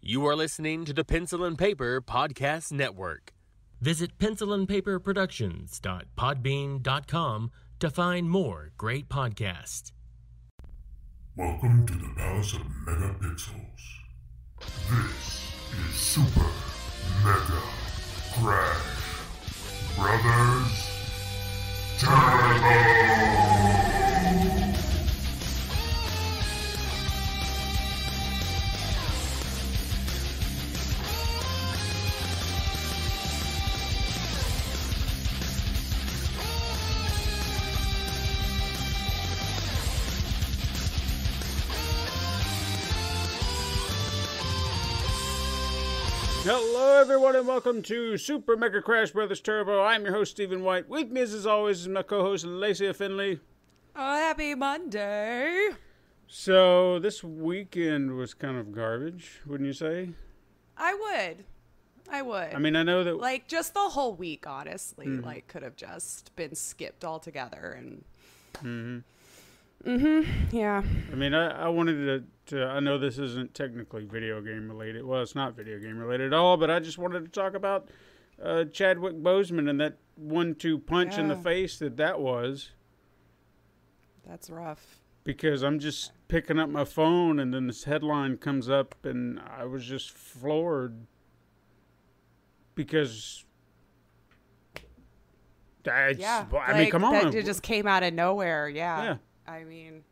You are listening to the Pencil and Paper Podcast Network. Visit pencilandpaperproductions.podbean.com to find more great podcasts. Welcome to the Palace of Megapixels. This is Super Mega Crash Brothers Turbo! Hello everyone and welcome to Super Mega Crash Brothers Turbo. I'm your host Stephen White. With me as always is my co-host Lacey Finley. Oh, happy Monday. So this weekend was kind of garbage, wouldn't you say? I would. I mean, I know that like just the whole week, honestly, like could have just been skipped altogether and yeah. I mean, I wanted to I know this isn't technically video game related. Well, it's not video game related at all, but I just wanted to talk about Chadwick Boseman and that 1-2 punch in the face that was. That's rough. Because I'm just picking up my phone and then this headline comes up and I was just floored. Because I mean, come on. It just came out of nowhere, Yeah. I mean,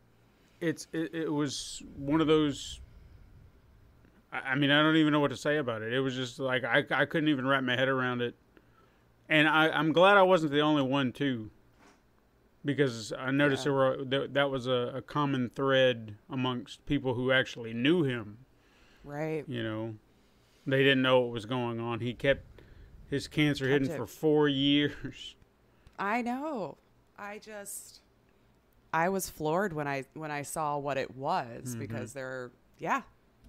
it was one of those. I mean, I don't even know what to say about it. It was just like I couldn't even wrap my head around it, and I'm glad I wasn't the only one too, because I noticed that was a common thread amongst people who actually knew him. Right. You know, they didn't know what was going on. He kept his cancer hidden for 4 years. I know. I was floored when I saw what it was because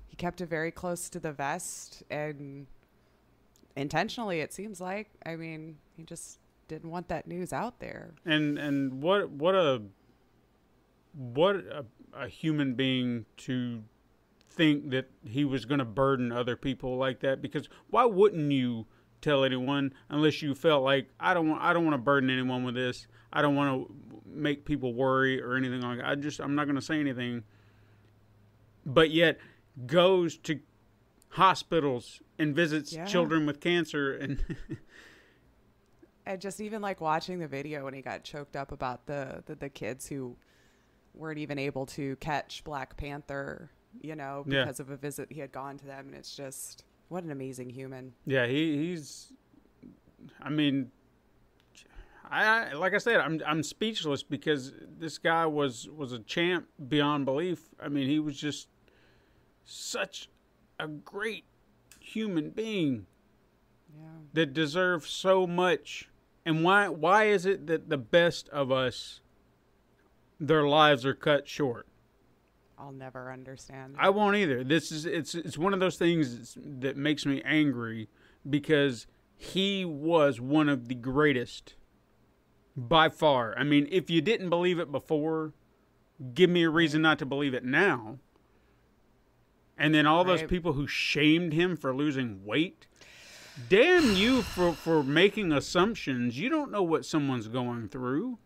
he kept it very close to the vest and intentionally, it seems like. I mean, he just didn't want that news out there. And what a human being to think that he was going to burden other people like that, because why wouldn't you tell anyone unless you felt like I don't want to burden anyone with this. I don't want to make people worry or anything like that. I'm not going to say anything. But yet goes to hospitals and visits children with cancer and and just even like watching the video when he got choked up about the kids who weren't even able to catch Black Panther, you know, because of a visit he had gone to them, and it's just what an amazing human. Yeah, he's. I mean, I like I said, I'm speechless because this guy was a champ beyond belief. I mean, he was just such a great human being that deserves so much. And why is it that the best of us, their lives are cut short? I'll never understand that. I won't either. It's one of those things that makes me angry because he was one of the greatest by far. I mean, if you didn't believe it before, give me a reason not to believe it now. And then all those people who shamed him for losing weight, damn you for making assumptions. You don't know what someone's going through.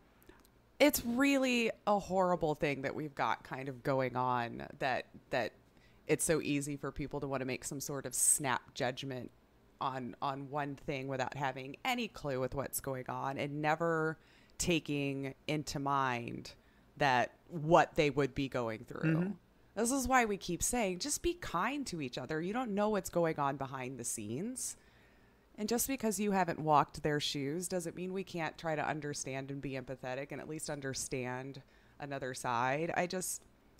It's really a horrible thing that we've got kind of going on, that it's so easy for people to want to make some sort of snap judgment on one thing without having any clue with what's going on and never taking into mind that what they would be going through. This is why we keep saying, just be kind to each other. You don't know what's going on behind the scenes. And just because you haven't walked their shoes doesn't mean we can't try to understand and be empathetic and at least understand another side.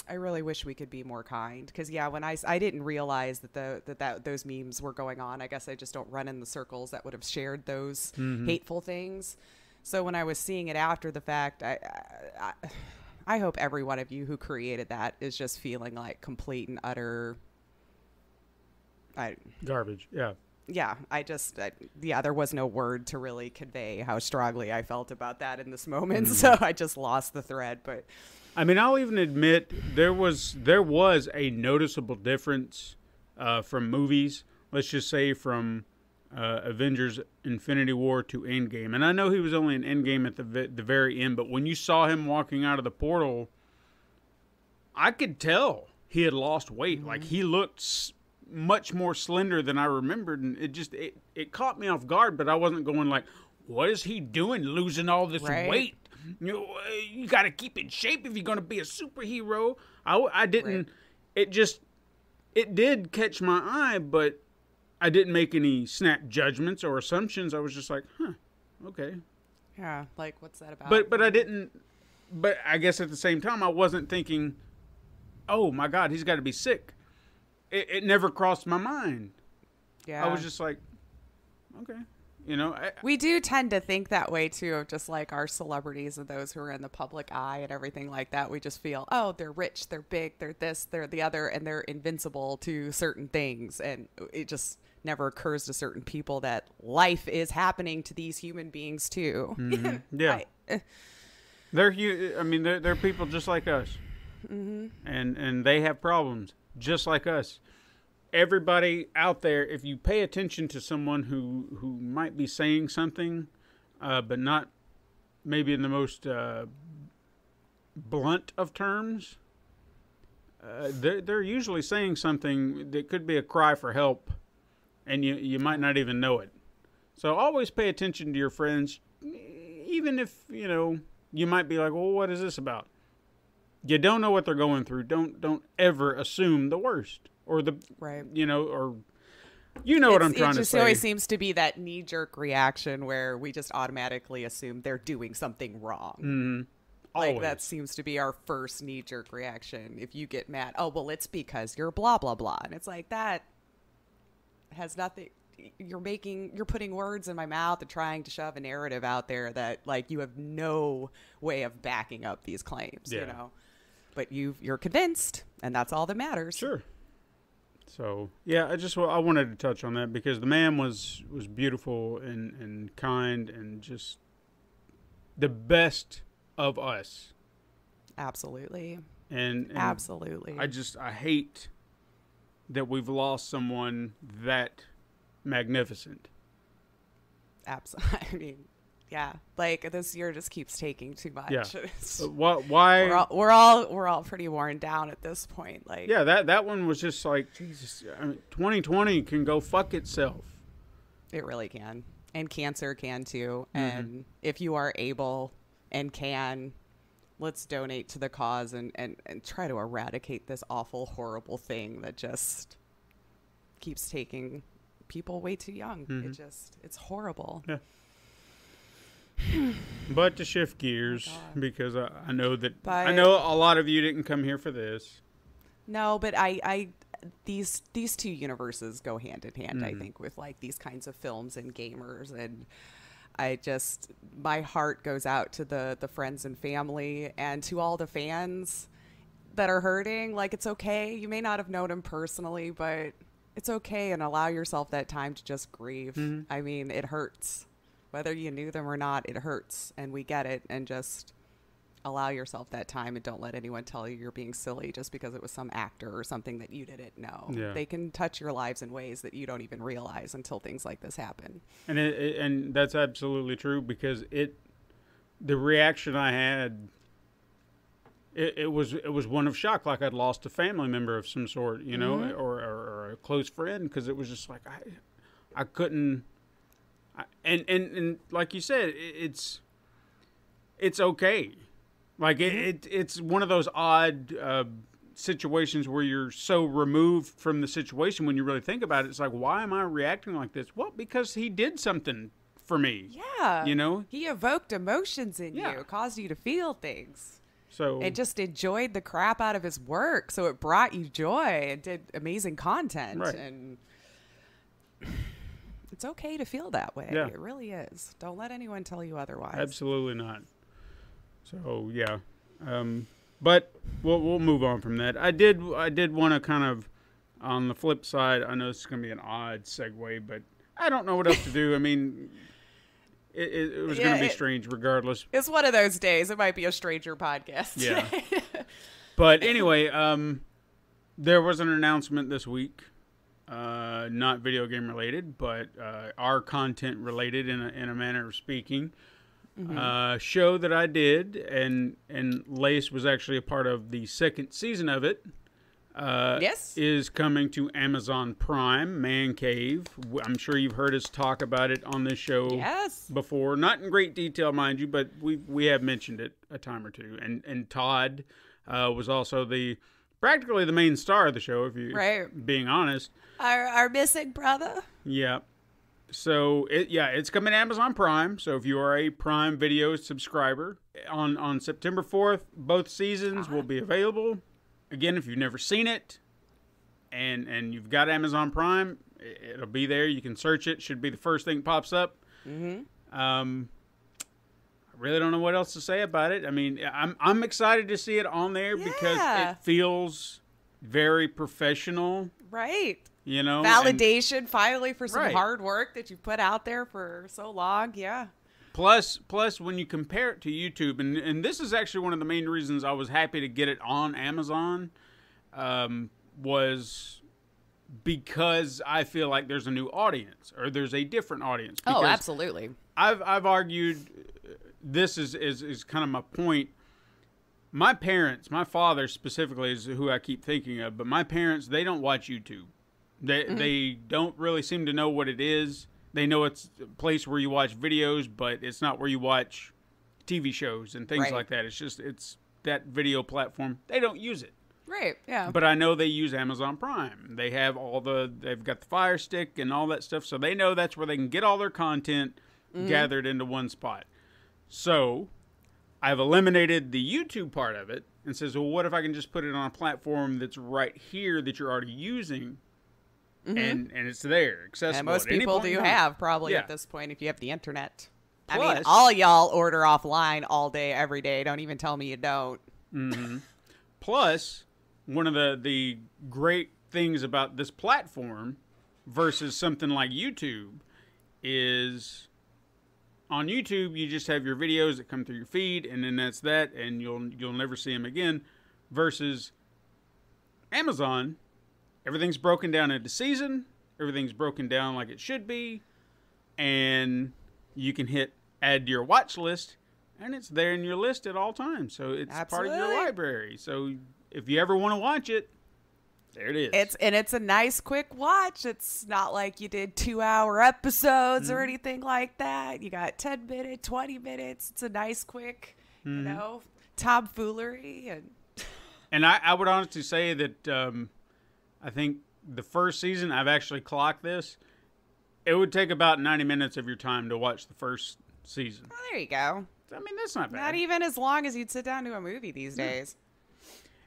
I really wish we could be more kind. Because, when I didn't realize that those memes were going on. I guess I just don't run in the circles that would have shared those hateful things. So when I was seeing it after the fact, I hope every one of you who created that is just feeling like complete and utter garbage. Yeah, there was no word to really convey how strongly I felt about that in this moment. So I just lost the thread. But I mean, I'll even admit there was a noticeable difference from movies. Let's just say from Avengers Infinity War to Endgame. And I know he was only in Endgame at the very end, but when you saw him walking out of the portal, I could tell he had lost weight. Mm-hmm. Like, he looked much more slender than I remembered, and it caught me off guard, but I wasn't going like, what is he doing losing all this weight? You got to keep in shape if you're going to be a superhero. I didn't, it did catch my eye, but I didn't make any snap judgments or assumptions. I was just like, okay. Yeah, like, what's that about? But I didn't, but I guess at the same time, I wasn't thinking, oh my God, he's got to be sick. It never crossed my mind. Yeah. I was just like, okay. You know, we do tend to think that way too, of just like our celebrities and those who are in the public eye and everything like that. We just feel, oh, they're rich, they're big, they're this, they're the other, and they're invincible to certain things. And it just never occurs to certain people that life is happening to these human beings too. Mm-hmm. Yeah. They're people just like us. Mm-hmm. And they have problems just like us. Everybody out there, if you pay attention to someone who might be saying something, but not maybe in the most blunt of terms, they're usually saying something that could be a cry for help, and you might not even know it. So always pay attention to your friends, even if, you might be like, well, what is this about? You don't know what they're going through. Don't ever assume the worst. Or the, right. Or what I'm trying to say. It just always seems to be that knee-jerk reaction where we just automatically assume they're doing something wrong. Mm-hmm. Like, that seems to be our first knee-jerk reaction. If you get mad, oh, well, it's because you're blah, blah, blah. And it's like, that has nothing. You're putting words in my mouth and trying to shove a narrative out there that, like, you have no way of backing up these claims, But you're convinced, and that's all that matters. Sure. So, yeah, I wanted to touch on that because the man was beautiful and kind and just the best of us. Absolutely. And absolutely. I hate that we've lost someone that magnificent. Absolutely. I mean, yeah, like this year just keeps taking too much. Yeah. Why? We're all pretty worn down at this point. Like, yeah, that one was just like, Jesus. 2020 can go fuck itself. It really can, and cancer can too. Mm-hmm. And if you are able and can, let's donate to the cause and try to eradicate this awful, horrible thing that just keeps taking people way too young. Mm-hmm. It's horrible. Yeah. But to shift gears, because I know a lot of you didn't come here for this. No, but these two universes go hand in hand. Mm-hmm. I think with like these kinds of films and gamers, and my heart goes out to the friends and family and to all the fans that are hurting. Like, it's okay. You may not have known him personally, but it's okay, and allow yourself that time to just grieve. Mm-hmm. I mean, it hurts. Whether you knew them or not, it hurts, and we get it, and just allow yourself that time, and don't let anyone tell you you're being silly just because it was some actor or something that you didn't know. Yeah. They can touch your lives in ways that you don't even realize until things like this happen. And that's absolutely true, because the reaction I had, it was one of shock, like I'd lost a family member of some sort, mm-hmm. or a close friend, because it was just like I couldn't. And like you said, it's okay. Like it's one of those odd situations where you're so removed from the situation. When you really think about it, it's like, why am I reacting like this? Well, because he did something for me. Yeah. He evoked emotions in you, caused you to feel things. So it just enjoyed the crap out of his work. So it brought you joy and did amazing content. Right. And it's okay to feel that way. Yeah. It really is. Don't let anyone tell you otherwise. Absolutely not. So, yeah. But we'll move on from that. I did want to kind of, on the flip side, I know this is going to be an odd segue, but I don't know what else to do. I mean, it was going to be strange regardless. It's one of those days. It might be a stranger podcast. Yeah. But anyway, there was an announcement this week not video game related, but our content related in a manner of speaking. Show that I did, and Lace was actually a part of the second season of it. Yes, is coming to Amazon Prime, Man Cave. I'm sure you've heard us talk about it on this show before. Not in great detail, mind you, but we have mentioned it a time or two. And Todd was also practically the main star of the show, if you're being honest. Our missing brother. Yeah. So it's coming to Amazon Prime. So if you are a Prime Video subscriber, on September 4th, both seasons will be available. Again, if you've never seen it and you've got Amazon Prime, it'll be there. You can search it. Should be the first thing that pops up. I really don't know what else to say about it. I mean, I'm excited to see it on there because it feels very professional. Right. You know, validation finally for some hard work that you put out there for so long. Yeah. Plus, when you compare it to YouTube, and this is actually one of the main reasons I was happy to get it on Amazon, was because I feel like there's a new audience, or there's a different audience. Oh, absolutely. I've argued, this is kind of my point. My parents, my father specifically is who I keep thinking of, but my parents, they don't watch YouTube. They don't really seem to know what it is. They know it's a place where you watch videos, but it's not where you watch TV shows and things like that. It's that video platform. They don't use it. Right, yeah. But I know they use Amazon Prime. They have they've got the Fire Stick and all that stuff, so they know that's where they can get all their content gathered into one spot. So I've eliminated the YouTube part of it and says, well, what if I can just put it on a platform that's right here that you're already using? And it's there, accessible. And most people do have, probably at this point, if you have the internet. Plus, I mean, all y'all order offline all day, every day. Don't even tell me you don't. Plus, one of the great things about this platform versus something like YouTube is, on YouTube, you just have your videos that come through your feed, and then that's that, and you'll never see them again. Versus Amazon, everything's broken down into season. Everything's broken down like it should be. And you can hit add to your watch list, and it's there in your list at all times. So it's part of your library. So if you ever want to watch it, there it is. It's a nice quick watch. It's not like you did 2-hour episodes or anything like that. You got 10 minutes, 20 minutes. It's a nice quick, tomfoolery. And I would honestly say that I think the first season, I've actually clocked this, it would take about 90 minutes of your time to watch the first season. Oh, there you go. I mean, that's not bad. Not even as long as you'd sit down to a movie these days.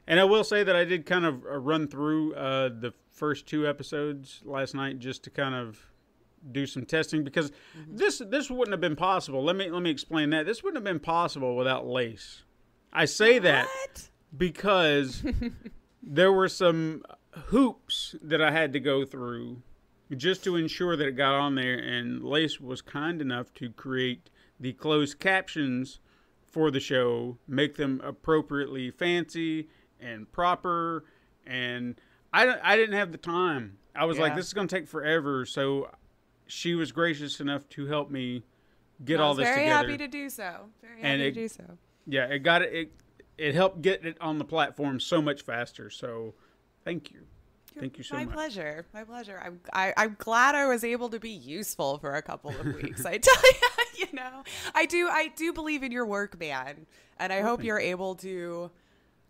And I will say that I did kind of run through the first 2 episodes last night just to kind of do some testing, because this wouldn't have been possible. Let me explain that. This wouldn't have been possible without Lace. I say that because there were some hoops that I had to go through just to ensure that it got on there, and Lace was kind enough to create the closed captions for the show, make them appropriately fancy and proper, and I didn't have the time. I was like, this is going to take forever, so she was gracious enough to help me get all this together. Very happy to do so. Very happy to do so. Yeah, it helped get it on the platform so much faster, so thank you. Thank you so much. My pleasure. My pleasure. I'm glad I was able to be useful for a couple of weeks. I tell you, I do believe in your work, man. And I hope you're able to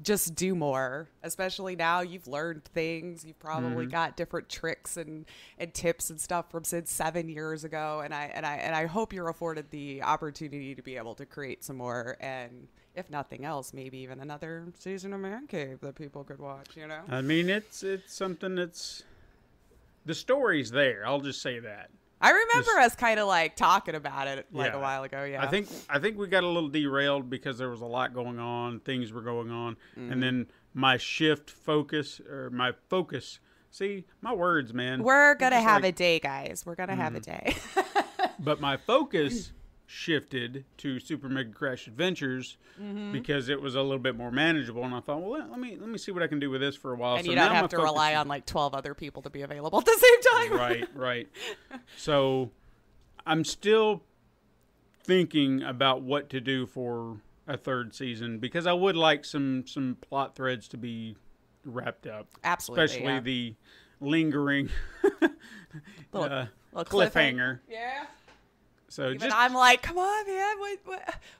just do more, especially now you've learned things. You've probably got different tricks and tips and stuff from since 7 years ago. And I hope you're afforded the opportunity to be able to create some more, and if nothing else, maybe even another season of Man Cave that people could watch, I mean, it's something that's, the story's there. I'll just say that. I remember us kind of like talking about it a while ago. Yeah. I think we got a little derailed because there was a lot going on. Things were going on. And then my focus, see, my words, man. We're going to have a day, guys. We're going to have a day. But my focus shifted to Super Mega Crash Adventures because it was a little bit more manageable, and I thought, well, let me see what I can do with this for a while. And so you don't now have to rely on like 12 other people to be available at the same time. Right. So I'm still thinking about what to do for a third season because I would like some plot threads to be wrapped up. Absolutely, especially the lingering little cliffhanger. Yeah. So Even I'm like, come on, man,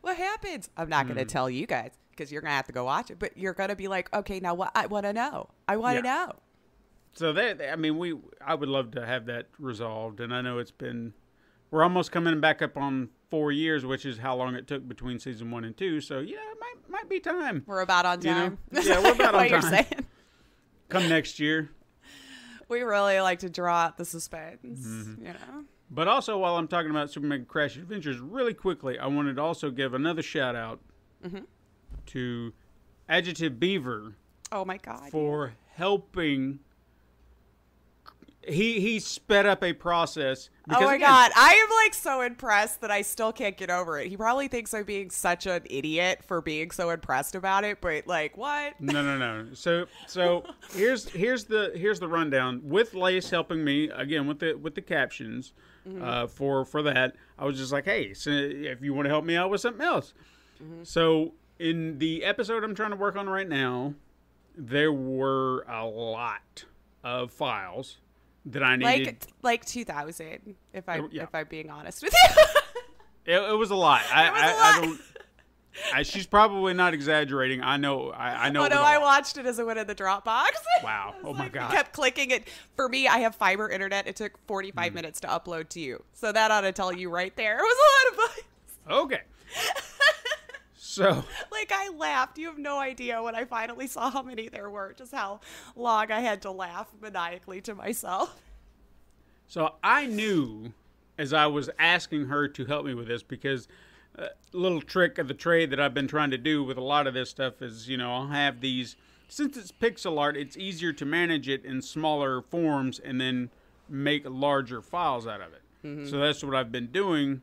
what happens? I'm not going to tell you guys because you're going to have to go watch it. But you're going to be like, okay, now what? I want to know. I want to know. So I would love to have that resolved, and I know we're almost coming back up on 4 years, which is how long it took between season 1 and 2. So yeah, it might be time. We're about on time. Yeah, we're about on what time. You're saying. Come next year. We really like to draw out the suspense, you know. But also, while I'm talking about Super Mega Crash Adventures, really quickly, I wanted to also give another shout out to Adjective Beaver. Oh my God! For helping. He sped up a process. Oh my God. I am like so impressed that I still can't get over it. He probably thinks I'm being such an idiot for being so impressed about it, but like what? No. So here's the rundown. With Lace helping me again with the captions for that, I was just like, hey, so if you want to help me out with something else. So in the episode I'm trying to work on right now, there were a lot of files that I needed, like 2,000. If I'm being honest with it you, was a lot. I don't. She's probably not exaggerating. I know. I know. Oh no, I watched it as it went in the Dropbox. Wow. Oh my God. I kept clicking it. For me, I have fiber internet. It took 45 minutes to upload to you, so that ought to tell you right there. It was a lot of fun. Okay. So, like, I laughed. You have no idea when I finally saw how many there were, just how long I had to laugh maniacally to myself. So I knew as I was asking her to help me with this, because a little trick of the trade that I've been trying to do with a lot of this stuff is, I'll have these, since it's pixel art, it's easier to manage it in smaller forms and then make larger files out of it. So that's what I've been doing.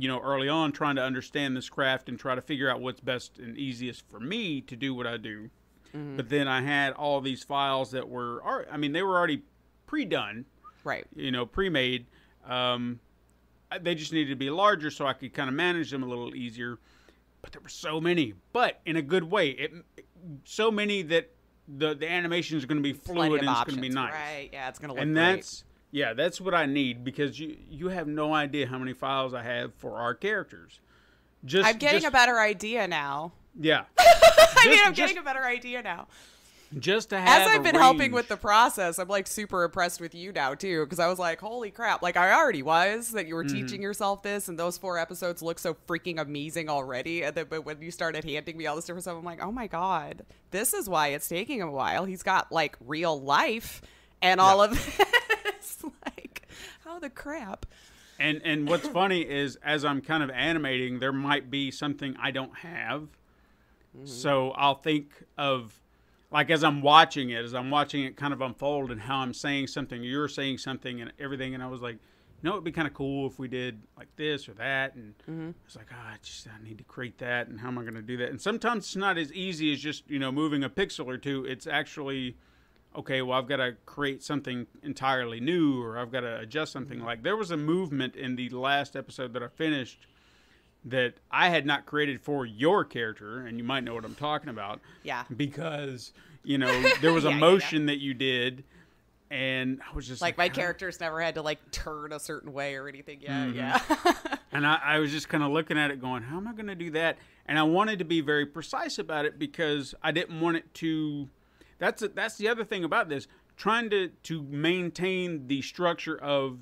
Early on, trying to understand this craft and try to figure out what's best and easiest for me to do what I do. But then I had all these files that were, they were already pre-done, right? Pre-made. They just needed to be larger so I could kind of manage them a little easier. But there were so many, but in a good way. So many that the animation is going to be fluid and it's going to be nice. Right? Yeah, it's going to look and great. That's what I need, because you have no idea how many files I have for our characters. I'm getting a better idea now. Yeah. I'm getting a better idea now. Just to have As I've been helping with the process, I'm like super impressed with you now too, because I was like, holy crap. Like I already was, that you were teaching yourself this, and those 4 episodes look so freaking amazing already. And then, but when you started handing me all this different stuff, I'm like, oh my God, this is why it's taking him a while. He's got like real life and all of this. Like, how the crap? And what's funny is, as I'm kind of animating, there might be something I don't have. So I'll think of, like, as I'm watching it kind of unfold and how I'm saying something, you're saying something and everything. And I was like, it'd be kind of cool if we did like this or that. And I was like, I need to create that. And how am I going to do that? And sometimes it's not as easy as just, moving a pixel or two. It's actually, okay, well, I've got to create something entirely new, or I've got to adjust something. Like, there was a movement in the last episode that I finished that I had not created for your character, and you might know what I'm talking about. Yeah. Because, there was a motion that you did, and I was just like my characters never had to like turn a certain way or anything. Yeah. And I was just kind of looking at it going, how am I going to do that? And I wanted to be very precise about it, because I didn't want it to... That's the other thing about this, trying to maintain the structure of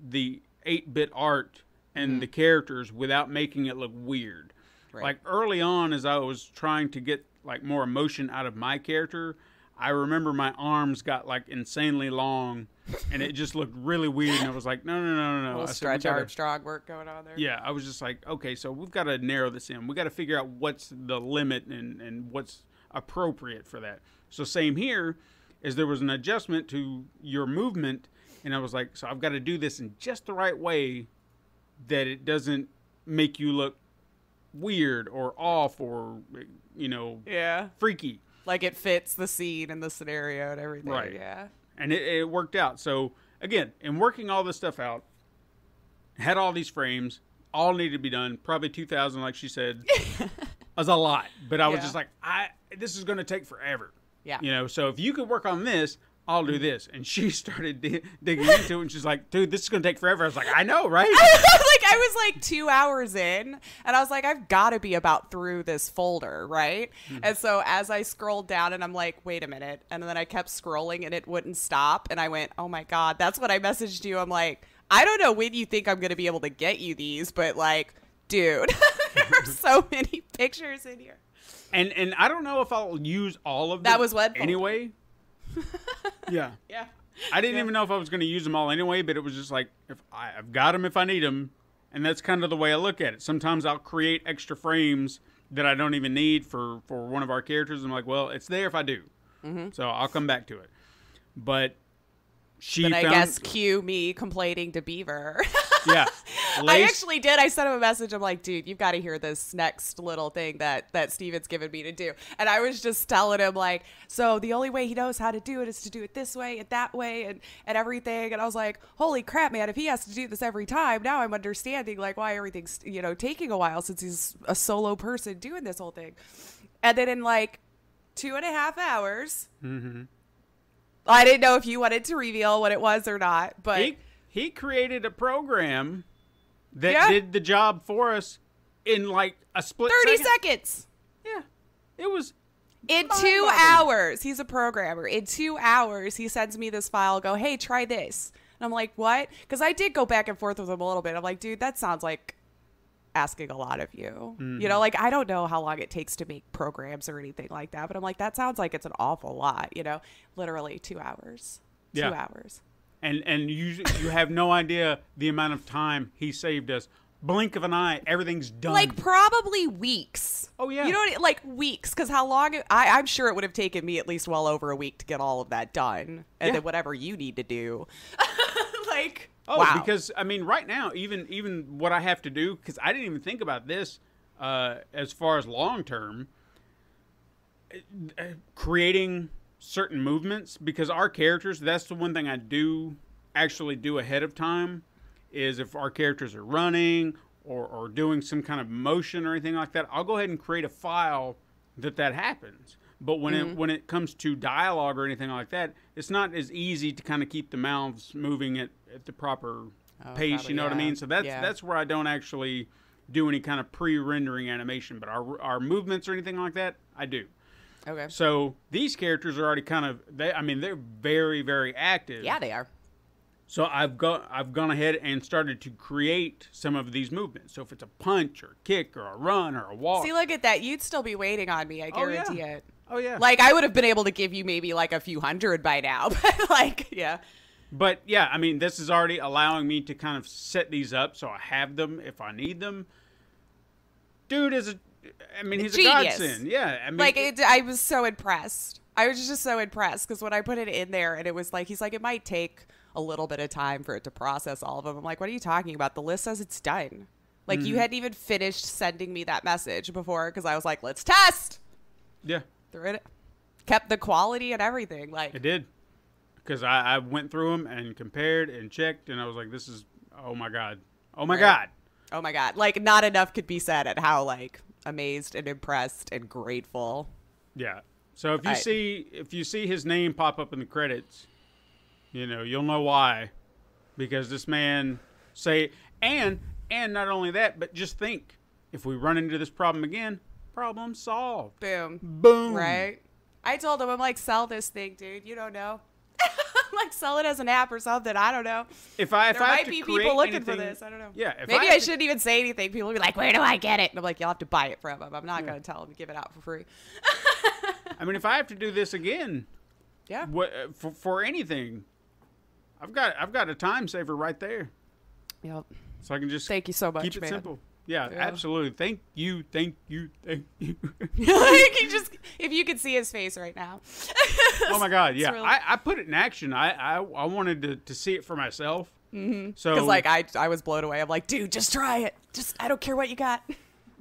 the 8-bit art and the characters without making it look weird. Right. Like early on, as I was trying to get like more emotion out of my character, I remember my arms got like insanely long, and it just looked really weird. And I was like, no. A little Stretch Armstrong work going on there. Yeah, I was just like, okay, so we've got to narrow this in. We got to figure out what's the limit and what's appropriate for that. So same here, is there was an adjustment to your movement, and I was like, so I've got to do this in just the right way that it doesn't make you look weird or off or, Yeah. freaky. Like it fits the scene and the scenario and everything. Right. Yeah. And it worked out. So, again, in working all this stuff out, had all these frames, all needed to be done. Probably 2,000, like she said, was a lot. But I was just like, this is going to take forever. Yeah. So if you could work on this, I'll do this. And she started digging into it, and she's like, dude, this is going to take forever. I was like, I know, right? I was like 2 hours in, and I was like, I've got to be about through this folder, right? And so as I scrolled down, and I'm like, wait a minute. And then I kept scrolling, and it wouldn't stop. And I went, oh, my God. That's what I messaged you. I'm like, I don't know when you think I'm going to be able to get you these, but, like, dude, there are so many pictures in here. And I don't know if I'll use all of them. That was what anyway. Yeah. Yeah. I didn't even know if I was going to use them all anyway, but it was just like, I've got them if I need them, and that's kind of the way I look at it. Sometimes I'll create extra frames that I don't even need for one of our characters. I'm like, well, it's there if I do. So I'll come back to it. But I guess cue me complaining to Beaver. Yeah. I actually did. I sent him a message. I'm like, dude, you've got to hear this next little thing that Steven's given me to do. And I was just telling him, like, so the only way he knows how to do it is to do it this way and that way and everything. And I was like, holy crap, man, if he has to do this every time, now I'm understanding, like, why everything's, taking a while since he's a solo person doing this whole thing. And then in, like, 2.5 hours, I didn't know if you wanted to reveal what it was or not, but... He created a program that did the job for us in like a split 30 seconds. Yeah. It was in 2 hours. He's a programmer. In 2 hours, he sends me this file, go, hey, try this. And I'm like, what? Because I did go back and forth with him a little bit. I'm like, dude, that sounds like asking a lot of you. Like, I don't know how long it takes to make programs or anything like that, but I'm like, that sounds like it's an awful lot, literally 2 hours. 2 hours. And you have no idea the amount of time he saved us. Blink of an eye, everything's done. Like probably weeks. Oh, yeah. Like weeks. Because how long? I'm sure it would have taken me at least well over a week to get all of that done. And then whatever you need to do. Like, wow. Because, I mean, right now, even what I have to do, because I didn't even think about this as far as long term, creating certain movements, because our characters, that's the one thing I do actually do ahead of time, is if our characters are running or doing some kind of motion or anything like that, I'll go ahead and create a file that happens. But when it comes to dialogue or anything like that, it's not as easy to kind of keep the mouths moving at the proper pace, probably, what I mean? So that's where I don't actually do any kind of pre-rendering animation, but our movements or anything like that, I do. Okay. So these characters are already kind of they're very, very active. Yeah, they are. So I've gone ahead and started to create some of these movements. So if it's a punch or a kick or a run or a walk. See, look at that. You'd still be waiting on me, I guarantee it. Oh yeah. Like I would have been able to give you maybe like a few hundred by now. But like, yeah. But yeah, I mean, this is already allowing me to kind of set these up so I have them if I need them. Dude is he's genius. A godsend. Yeah, I mean, I was so impressed. I was just so impressed because when I put it in there and it was like, he's like, it might take a little bit of time for it to process all of them. I'm like, what are you talking about? The list says it's done. Like you hadn't even finished sending me that message before because I was like, let's test. Yeah. Threw it. Kept the quality and everything. Like it did. Because I went through them and compared and checked and I was like, this is, oh my God. Oh my God. Oh my God. Like not enough could be said at how like amazed and impressed and grateful. Yeah. So if you see his name pop up in the credits, you'll know why. Because this man and not only that, but just think, if we run into this problem again, problem solved. Boom. Boom. Right? I told him, I'm like, sell this thing, dude. You don't know. Like, sell it as an app or something. I don't know. If I might be people looking for this. I don't know. Yeah. Maybe I shouldn't even say anything. People will be like, where do I get it? And I'm like, you'll have to buy it from him. I'm not going to tell him to give it out for free. I mean, if I have to do this again, yeah, for anything, I've got a time saver right there. Yep. So I can just thank you so much, keep it man. simple. Yeah, absolutely. Thank you. If you could see his face right now. Oh my God, yeah. Really... I put it in action. I wanted to see it for myself. So Because like I was blown away. I'm like, dude, just try it. I don't care what you got.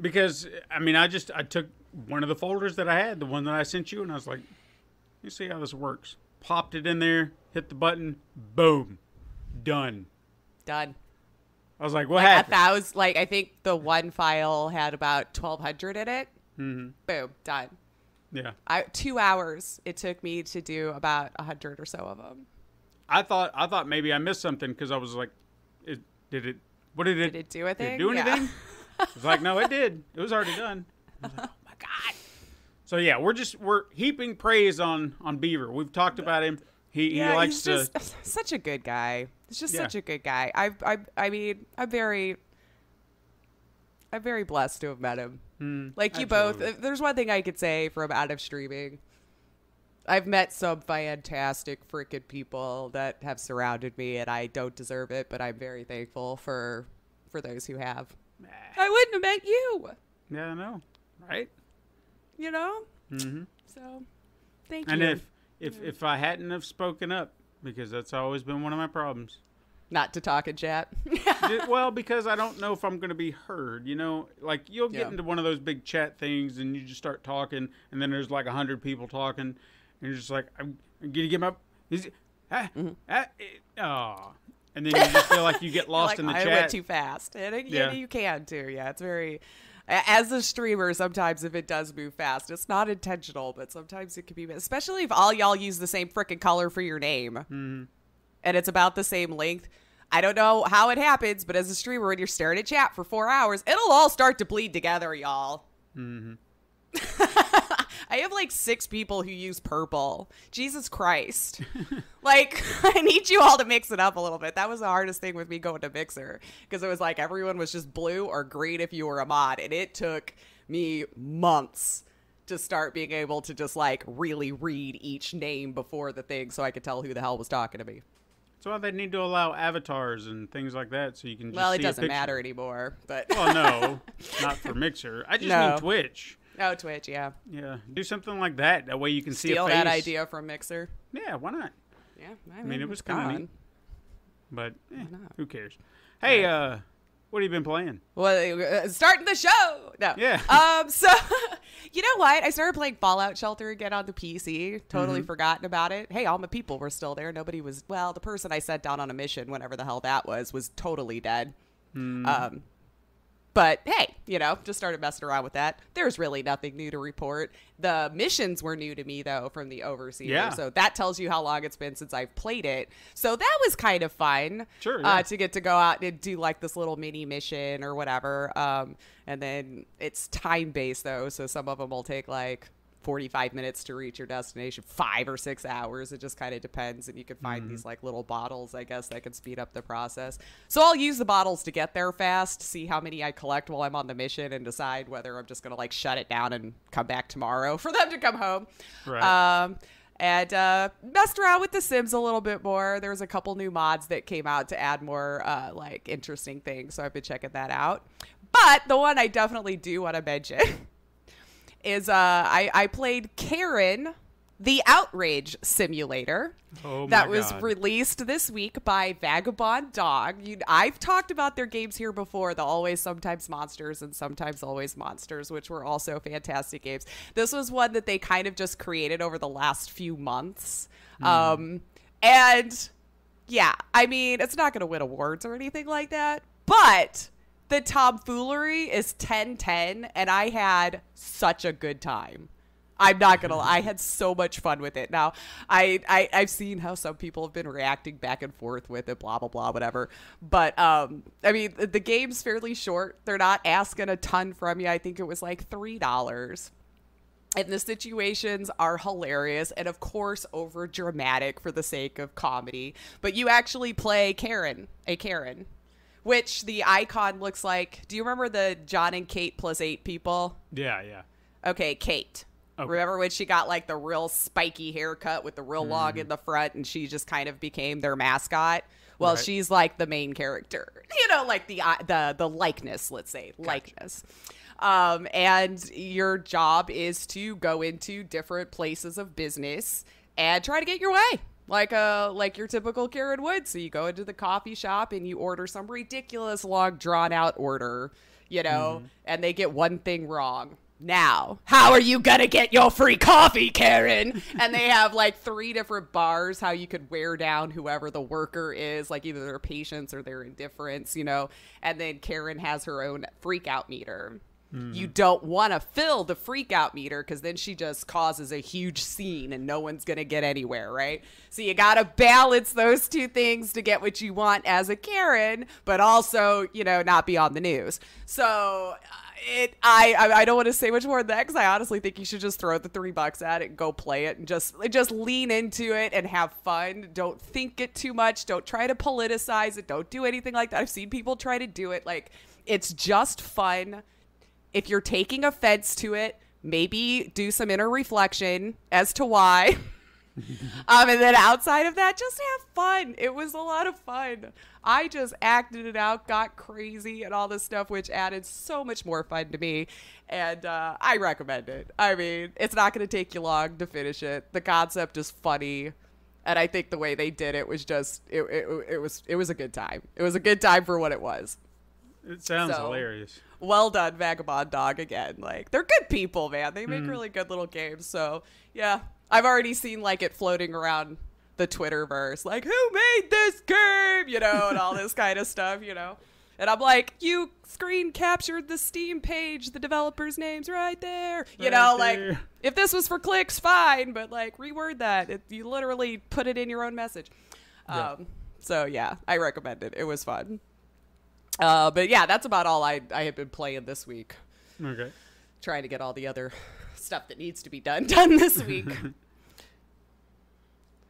Because I mean, I took one of the folders that I had, the one that I sent you, and I was like, let me see how this works. Popped it in there, hit the button, boom, done. Done. I was like, what happened? I think the one file had about 1,200 in it. Mm-hmm. Boom, done. Yeah. 2 hours it took me to do about 100 or so of them. I thought maybe I missed something because I was like, did it do a thing? Did it do anything? I was like, no, it did. It was already done. I was like, oh my God. So yeah, we're heaping praise on Beaver. We've talked about him. He likes he's just such a good guy. He's just such a good guy. I mean, I'm very blessed to have met him. Like you absolutely. both. There's one thing I could say from out of streaming. I've met some fantastic freaking people that have surrounded me, and I don't deserve it, but I'm very thankful for those who have. I wouldn't have met you. Yeah, I know, right? You know. Mm-hmm. So, thank you. And if I hadn't have spoken up, because that's always been one of my problems. Not to talk in chat. Well, because I don't know if I'm going to be heard. You know, like you'll get into one of those big chat things, and you just start talking, and then there's like 100 people talking. And you're just like, I'm going to get my... and then you just feel like you get lost in the chat. I went too fast. And you can too. Yeah, it's very... As a streamer, sometimes if it does move fast, it's not intentional, but sometimes it can be... Especially if all y'all use the same freaking color for your name. Mm-hmm. And it's about the same length. I don't know how it happens, but as a streamer, when you're staring at chat for 4 hours, it'll all start to bleed together, y'all. Mm-hmm. I have like 6 people who use purple. Jesus Christ. Like, I need you all to mix it up a little bit. That was the hardest thing with me going to Mixer, because it was like everyone was just blue or green if you were a mod. And it took me months to start being able to just like really read each name before the thing so I could tell who the hell was talking to me. That's why they need to allow avatars and things like that so you can just see Well, it doesn't matter anymore. But well, no, not for Mixer. I just mean Twitch. Oh, Twitch, yeah. Yeah, do something like that. That way you can see a face. Steal that idea from Mixer. Yeah, why not? Yeah, I mean it was kind of neat. But who cares? Hey, what have you been playing? Well, starting the show. No. Yeah. So, you know what? I started playing Fallout Shelter again on the PC. Totally forgotten about it. Hey, all my people were still there. Nobody was. Well, the person I sent down on a mission, whenever the hell that was totally dead. But hey, just started messing around with that. There's really nothing new to report. The missions were new to me, though, from the Overseer. Yeah. So that tells you how long it's been since I've played it. So that was kind of fun. Sure. Yeah. To get to go out and do like this little mini mission or whatever. And then it's time-based, though. So some of them will take like 45 minutes to reach your destination, 5 or 6 hours. It just kind of depends. And you can find these like little bottles, I guess, that can speed up the process. So I'll use the bottles to get there fast, see how many I collect while I'm on the mission, and decide whether I'm just going to like shut it down and come back tomorrow for them to come home. Right. And messed around with The Sims a little bit more. There's a couple new mods that came out to add more like interesting things. So I've been checking that out. But the one I definitely do want to mention is I played Karen, the Outrage Simulator. Oh my that was God. Released this week by Vagabond Dog. I've talked about their games here before, the Always Sometimes Monsters and Sometimes Always Monsters, which were also fantastic games. This was one that they kind of just created over the last few months. And yeah, I mean, it's not going to win awards or anything like that, but the tomfoolery is 10/10, and I had such a good time. I'm not gonna lie, I had so much fun with it. Now, I've seen how some people have been reacting back and forth with it, blah, blah, blah, whatever. But, I mean, the game's fairly short. They're not asking a ton from you. I think it was like $3. And the situations are hilarious and, of course, over dramatic for the sake of comedy. But you actually play Karen, which the icon looks like. Do you remember the John and Kate plus 8 people? Yeah, yeah. Okay, Kate. Okay. Remember when she got like the real spiky haircut with the real long in the front, and she just kind of became their mascot? Well, right. She's like the main character, like the likeness, let's say. Gotcha. Likeness. And your job is to go into different places of business and try to get your way. like your typical Karen would. So you go into the coffee shop and you order some ridiculous long drawn out order, and they get one thing wrong. Now, how are you gonna get your free coffee, Karen? And they have like 3 different bars how you could wear down whoever the worker is, like either their patience or their indifference, and then Karen has her own freak out meter. You don't want to fill the freak out meter because then she just causes a huge scene and no one's going to get anywhere, right? So you got to balance those 2 things to get what you want as a Karen, but also, not be on the news. So I don't want to say much more than that because I honestly think you should just throw the $3 at it and go play it and just lean into it and have fun. Don't think it too much. Don't try to politicize it. Don't do anything like that. I've seen people try to do it. Like, it's just fun. If you're taking offense to it, maybe do some inner reflection as to why. And then outside of that, just have fun. It was a lot of fun. I just acted it out, got crazy and all this stuff, which added so much more fun to me. And I recommend it. I mean, it's not going to take you long to finish it. The concept is funny. And I think the way they did it was just, it was a good time. It was a good time for what it was. It sounds hilarious. Well done, Vagabond Dog, again. Like, they're good people, man. They make really good little games. So, yeah. I've already seen, like, it floating around the Twitterverse. Like, who made this game? And all this kind of stuff, And I'm like, you screen captured the Steam page. The developer's name's right there. Like, if this was for clicks, fine. But, like, reword that. You literally put it in your own message. Yeah. So, yeah, I recommend it. It was fun. But yeah, that's about all I had been playing this week. Okay. Trying to get all the other stuff that needs to be done this week.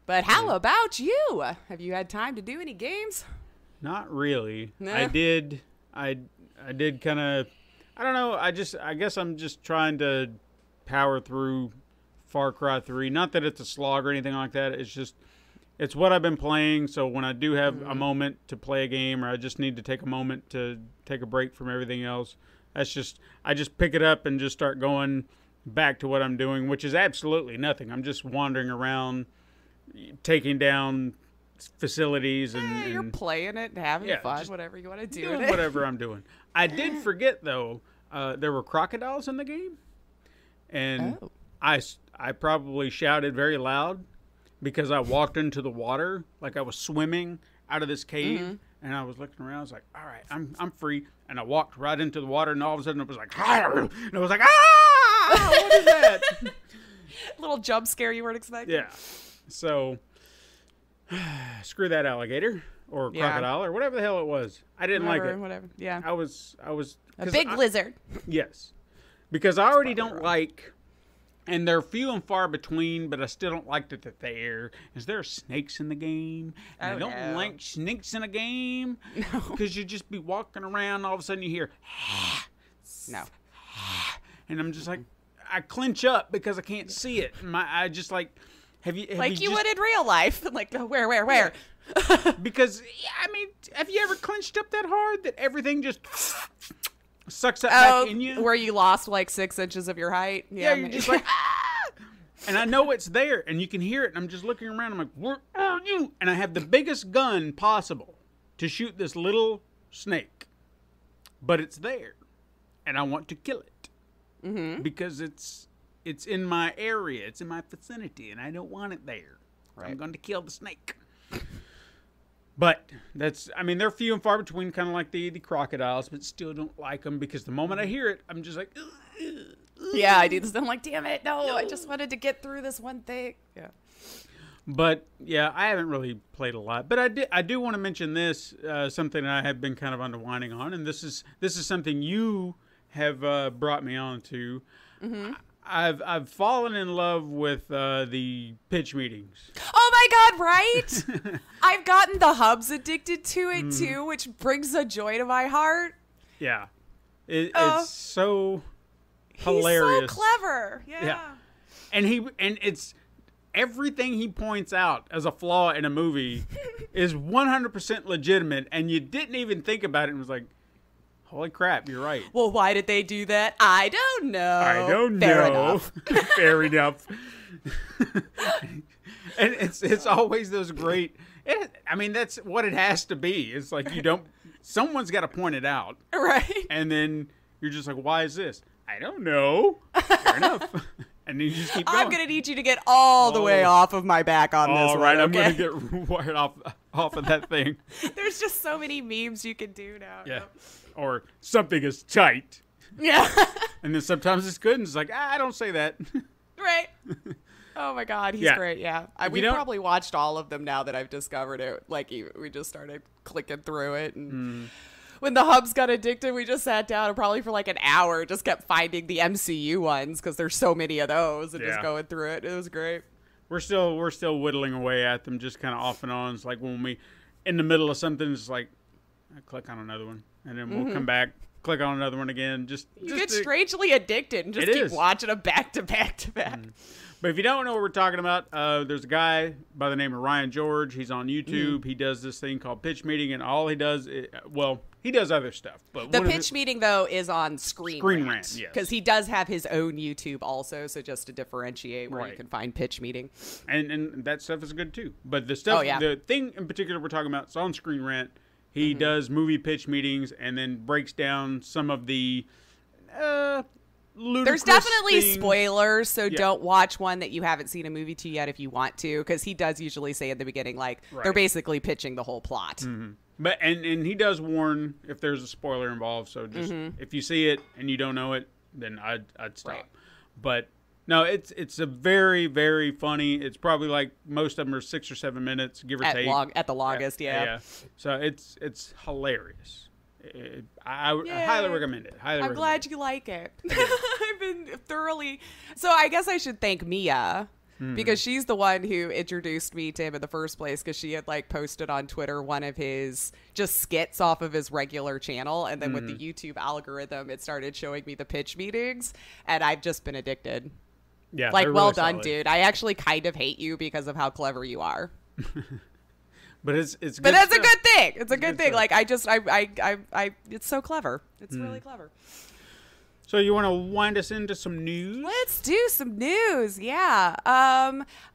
But how about you? Have you had time to do any games? Not really. Nah. I did kind of, I don't know. I guess I'm just trying to power through Far Cry 3. Not that it's a slog or anything like that. It's just, it's what I've been playing, so when I do have a moment to play a game or I just need to take a moment to take a break from everything else, I just pick it up and just start going back to what I'm doing, which is absolutely nothing. I'm just wandering around, taking down facilities and you're playing it and having fun, whatever you want to do. Doing whatever I'm doing. I did forget, though, there were crocodiles in the game, and I probably shouted very loud because I walked into the water like I was swimming out of this cave, and I was looking around. I was like, all right, I'm free. And I walked right into the water, and all of a sudden it was like, and I was like, what is that? Little jump scare you weren't expecting. Yeah. So, screw that alligator or crocodile or whatever the hell it was. I didn't like it. Whatever. Yeah. I was a big lizard. Yes. Because I already don't like, and they're few and far between, but I still don't like that they're there. Is there snakes in the game? And I don't like snakes in a game. No. Because you just be walking around, all of a sudden you hear, no. And I'm just like, I clench up because I can't see it. I just like, have you would in real life. Like, where? Because, I mean, have you ever clenched up that hard that everything just sucks up back in you? Where you lost like 6 inches of your height? Yeah, you're just like, and I know it's there, and you can hear it, and I'm just looking around, I'm like, where are you? And I have the biggest gun possible to shoot this little snake, but it's there, and I want to kill it. Because it's in my area, it's in my vicinity, and I don't want it there. Right. I'm going to kill the snake. But they're few and far between, kind of like the crocodiles, but still don't like them because the moment I hear it, I'm just like, yeah, I do this. I'm like, damn it, no, I just wanted to get through this one thing. Yeah. But yeah, I haven't really played a lot, but I do want to mention this, something I have been kind of underwinding on, and this is something you have brought me on to. I've fallen in love with the pitch meetings. Oh my God, right? I've gotten the hubs addicted to it too, which brings a joy to my heart. Yeah. It's so hilarious. He's so clever. Yeah. And it's everything he points out as a flaw in a movie is 100% legitimate, and you didn't even think about it and was like, holy crap, you're right. Well, why did they do that? I don't know. Fair enough. Fair enough. And it's always those great. I mean, that's what it has to be. It's like someone's got to point it out, Right. and then you're just like, why is this? I don't know. Fair enough. And then you just keep going. I'm going to need you to get all the way off of my back on this All one. right, I'm okay? going to get wired off of that thing. There's just so many memes you can do now. Yeah. Or something is tight. Yeah. And then sometimes it's good, and it's like, I don't say that. Right. Oh my God, he's great. Yeah, we probably watched all of them now that I've discovered it. Like we just started clicking through it, and when the hubs got addicted, we just sat down and probably for like an hour just kept finding the MCU ones because there's so many of those, and just going through it. It was great. We're still whittling away at them, just kind of off and on. It's like when we in the middle of something, it's like I click on another one, and then we'll come back. Click on another one again. You get strangely addicted and just keep watching them back to back to back. But if you don't know what we're talking about, there's a guy by the name of Ryan George. He's on YouTube. He does this thing called Pitch Meeting, and all he does, he does other stuff. But the Pitch Meeting, though, is on Screen Rant. Yes. Because he does have his own YouTube also, so just to differentiate where you can find Pitch Meeting. And that stuff is good, too. But the stuff, the thing in particular we're talking about is on Screen Rant. He does movie pitch meetings and then breaks down some of the ludicrous There's definitely things. Spoilers, so don't watch one that you haven't seen a movie to yet if you want to, because he does usually say at the beginning, like, they're basically pitching the whole plot. But and he does warn if there's a spoiler involved, so just if you see it and you don't know it, then I'd stop. Right. But no, it's a very, very funny. It's probably like most of them are 6 or 7 minutes, give or take. At the longest, yeah. So it's hilarious. I highly recommend it. I'm glad you like it. I've been thoroughly. So I guess I should thank Mia because she's the one who introduced me to him in the first place, because she had like posted on Twitter one of his just skits off of his regular channel, and then with the YouTube algorithm, it started showing me the pitch meetings, and I've just been addicted. Yeah, like, well really done, solid. dude. I actually kind of hate you because of how clever you are. But it's good But that's stuff. a good thing. It's a good thing. stuff. Like it's so clever. It's really clever. So you want to wind us into some news? Let's do some news. Yeah.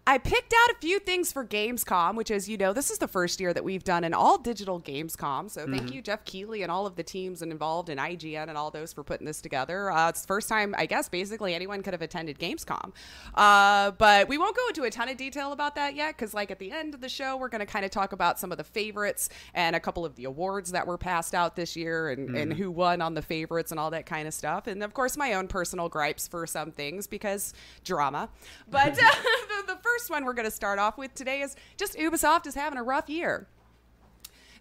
I picked out a few things for Gamescom, which, as you know, this is the first year that we've done an all-digital Gamescom. So thank you, Jeff Keighley, and all of the teams involved in IGN and all those for putting this together. It's the first time, I guess, basically anyone could have attended Gamescom. But we won't go into a ton of detail about that yet, because, like, at the end of the show, we're going to kind of talk about some of the favorites and a couple of the awards that were passed out this year, and who won on the favorites and all that kind of stuff. And, of course, my own personal gripes for some things, because drama. But the first one we're going to start off with today is just Ubisoft is having a rough year.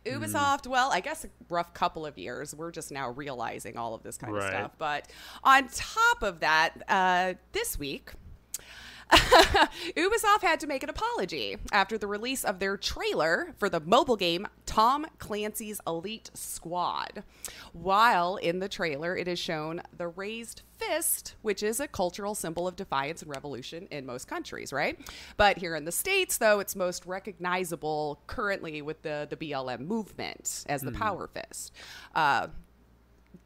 Ubisoft, well, I guess a rough couple of years. We're just now realizing all of this kind of stuff. But on top of that, this week, Ubisoft had to make an apology after the release of their trailer for the mobile game Tom Clancy's Elite Squad. While in the trailer, it is shown the raised fist, which is a cultural symbol of defiance and revolution in most countries, right? But here in the States, though, it's most recognizable currently with the BLM movement as the power fist.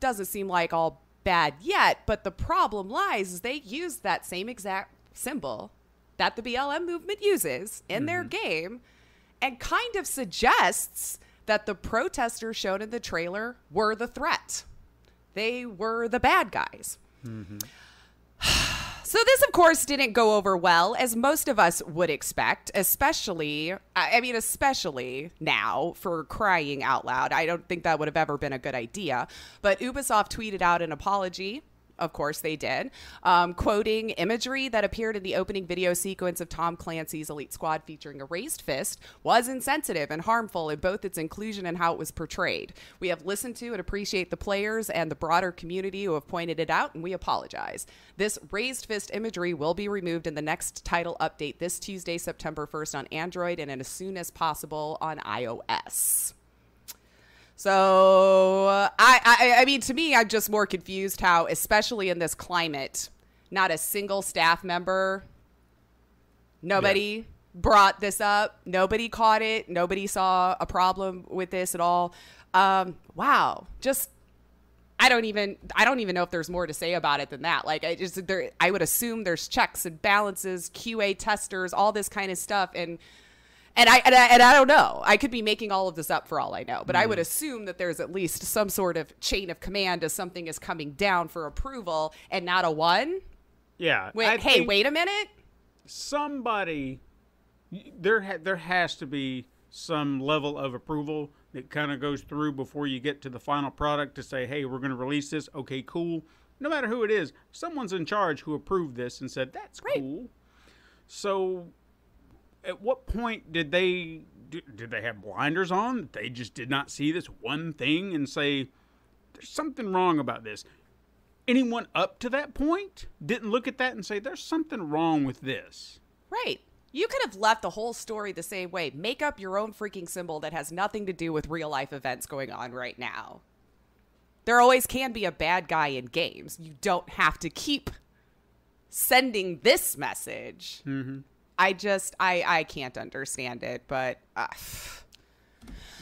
Doesn't seem like all bad yet, but the problem lies is they used that same exact symbol that the BLM movement uses in their game, and kind of suggests that the protesters shown in the trailer were the threat. They were the bad guys. So this, of course, didn't go over well, as most of us would expect, especially now, for crying out loud. I don't think that would have ever been a good idea. But Ubisoft tweeted out an apology. Of course they did, quoting imagery that appeared in the opening video sequence of Tom Clancy's Elite Squad featuring a raised fist was insensitive and harmful in both its inclusion and how it was portrayed. We have listened to and appreciate the players and the broader community who have pointed it out, and we apologize. This raised fist imagery will be removed in the next title update this Tuesday, September 1st on Android, and as soon as possible on iOS. So, I mean, to me, I'm just more confused how, especially in this climate, not a single staff member, nobody brought this up, nobody caught it, nobody saw a problem with this at all. Wow. Just, I don't even know if there's more to say about it than that. Like, I would assume there's checks and balances, QA testers, all this kind of stuff, and I don't know. I could be making all of this up for all I know, but I would assume that there's at least some sort of chain of command as something is coming down for approval, and not a one. Yeah. Wait a minute. Somebody, there has to be some level of approval that kind of goes through before you get to the final product to say, hey, we're going to release this. Okay, cool. No matter who it is, someone's in charge who approved this and said, that's cool. So at what point did they have blinders on? They just did not see this one thing and say, there's something wrong about this. Anyone up to that point didn't look at that and say, there's something wrong with this. Right. You could have left the whole story the same way. Make up your own freaking symbol that has nothing to do with real life events going on right now. There always can be a bad guy in games. You don't have to keep sending this message. Mm-hmm. I can't understand it, but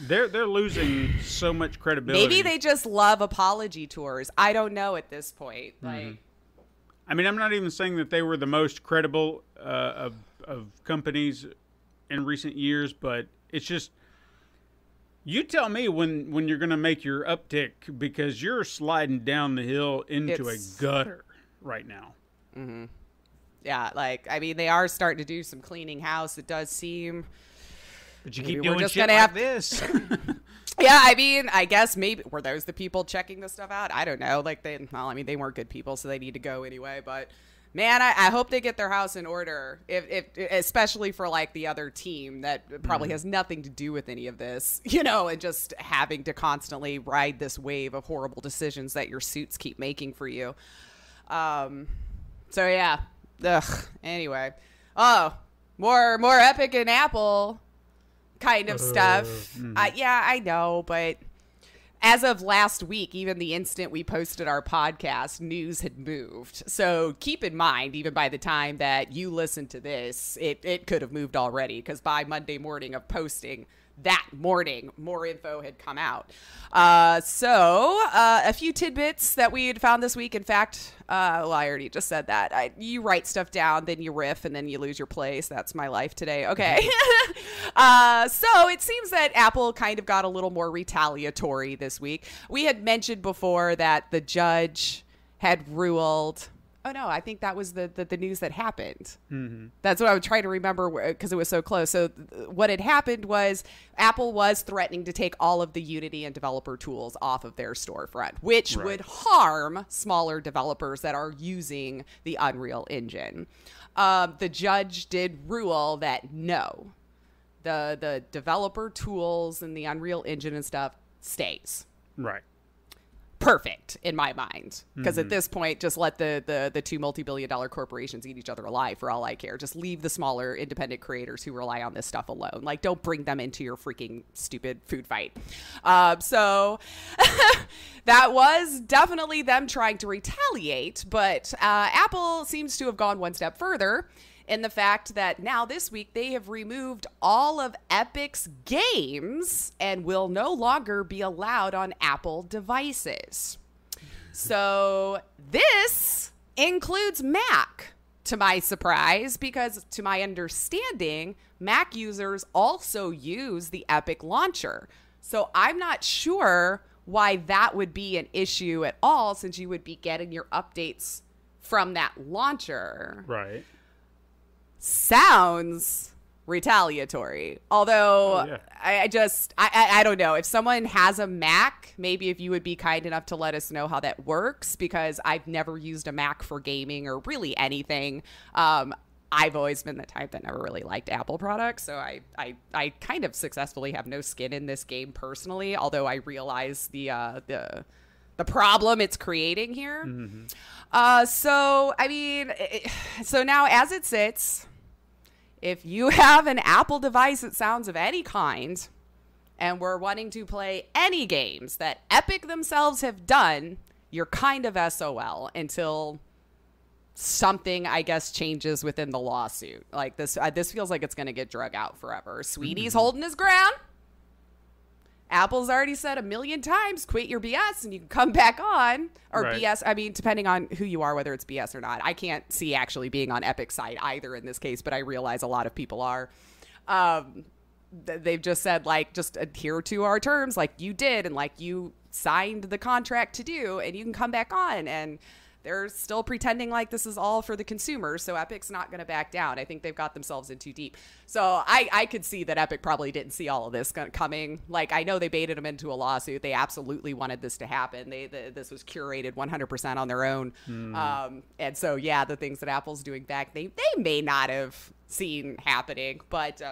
they're losing so much credibility. Maybe they just love apology tours. I don't know at this point. Like, I mean, I'm not even saying that they were the most credible of companies in recent years, but it's just, you tell me when you're going to make your uptick, because you're sliding down the hill into a gutter right now. Mm-hmm. Yeah, like, I mean, they are starting to do some cleaning house. It does seem. But you keep doing shit like this. Yeah, I mean, I guess maybe were those the people checking this stuff out? I don't know. Like, they weren't good people, so they need to go anyway. But man, I hope they get their house in order. If especially for like the other team that probably has nothing to do with any of this, and just having to constantly ride this wave of horrible decisions that your suits keep making for you. So yeah. Ugh. Anyway. Oh, more Epic and Apple kind of stuff. Yeah, I know, but as of last week, even the instant we posted our podcast, news had moved. So keep in mind, even by the time that you listen to this, it could have moved already, because by Monday morning of posting, that morning, more info had come out. So a few tidbits that we had found this week. In fact, well, I already just said that. You write stuff down, then you riff, and then you lose your place. That's my life today. Okay. So it seems that Apple kind of got a little more retaliatory this week. We had mentioned before that the judge had ruled. Oh, no, I think that was the news that happened. Mm-hmm. That's what I would try to remember because it was so close. So what had happened was Apple was threatening to take all of the Unity and developer tools off of their storefront, which would harm smaller developers that are using the Unreal Engine. The judge did rule that no, the developer tools and the Unreal Engine and stuff stays. Right. Perfect in my mind, because at this point, just let the two multi-billion-dollar corporations eat each other alive for all I care. Just leave the smaller independent creators who rely on this stuff alone. Like, don't bring them into your freaking stupid food fight. So that was definitely them trying to retaliate, but Apple seems to have gone one step further in the fact that now this week they have removed all of Epic's games and will no longer be allowed on Apple devices. So this includes Mac, to my surprise, because to my understanding, Mac users also use the Epic launcher. So I'm not sure why that would be an issue at all, since you would be getting your updates from that launcher. Right. Sounds retaliatory. Although I don't know. If someone has a Mac, maybe if you would be kind enough to let us know how that works, because I've never used a Mac for gaming or really anything. I've always been the type that never really liked Apple products, so I kind of successfully have no skin in this game personally, although I realize the problem it's creating here. Mm-hmm. So, I mean, so now as it sits, if you have an Apple device that sounds of any kind and we're wanting to play any games that Epic themselves have done, you're kind of SOL until something, I guess, changes within the lawsuit. Like this feels like it's going to get drug out forever. Sweetie's holding his ground. Apple's already said 1 million times, quit your BS and you can come back on. Or Right. BS, I mean, depending on who you are, whether it's BS or not. I can't see actually being on Epic's side either in this case, but I realize a lot of people are. They've just said, like, just adhere to our terms like you did and like you signed the contract to do, and you can come back on. And they're still pretending like this is all for the consumers, so Epic's not going to back down. I think they've got themselves in too deep. So I could see that Epic probably didn't see all of this coming. Like, I know they baited them into a lawsuit. They absolutely wanted this to happen. This was curated 100% on their own. And so, yeah, the things that Apple's doing back, they may not have seen happening. But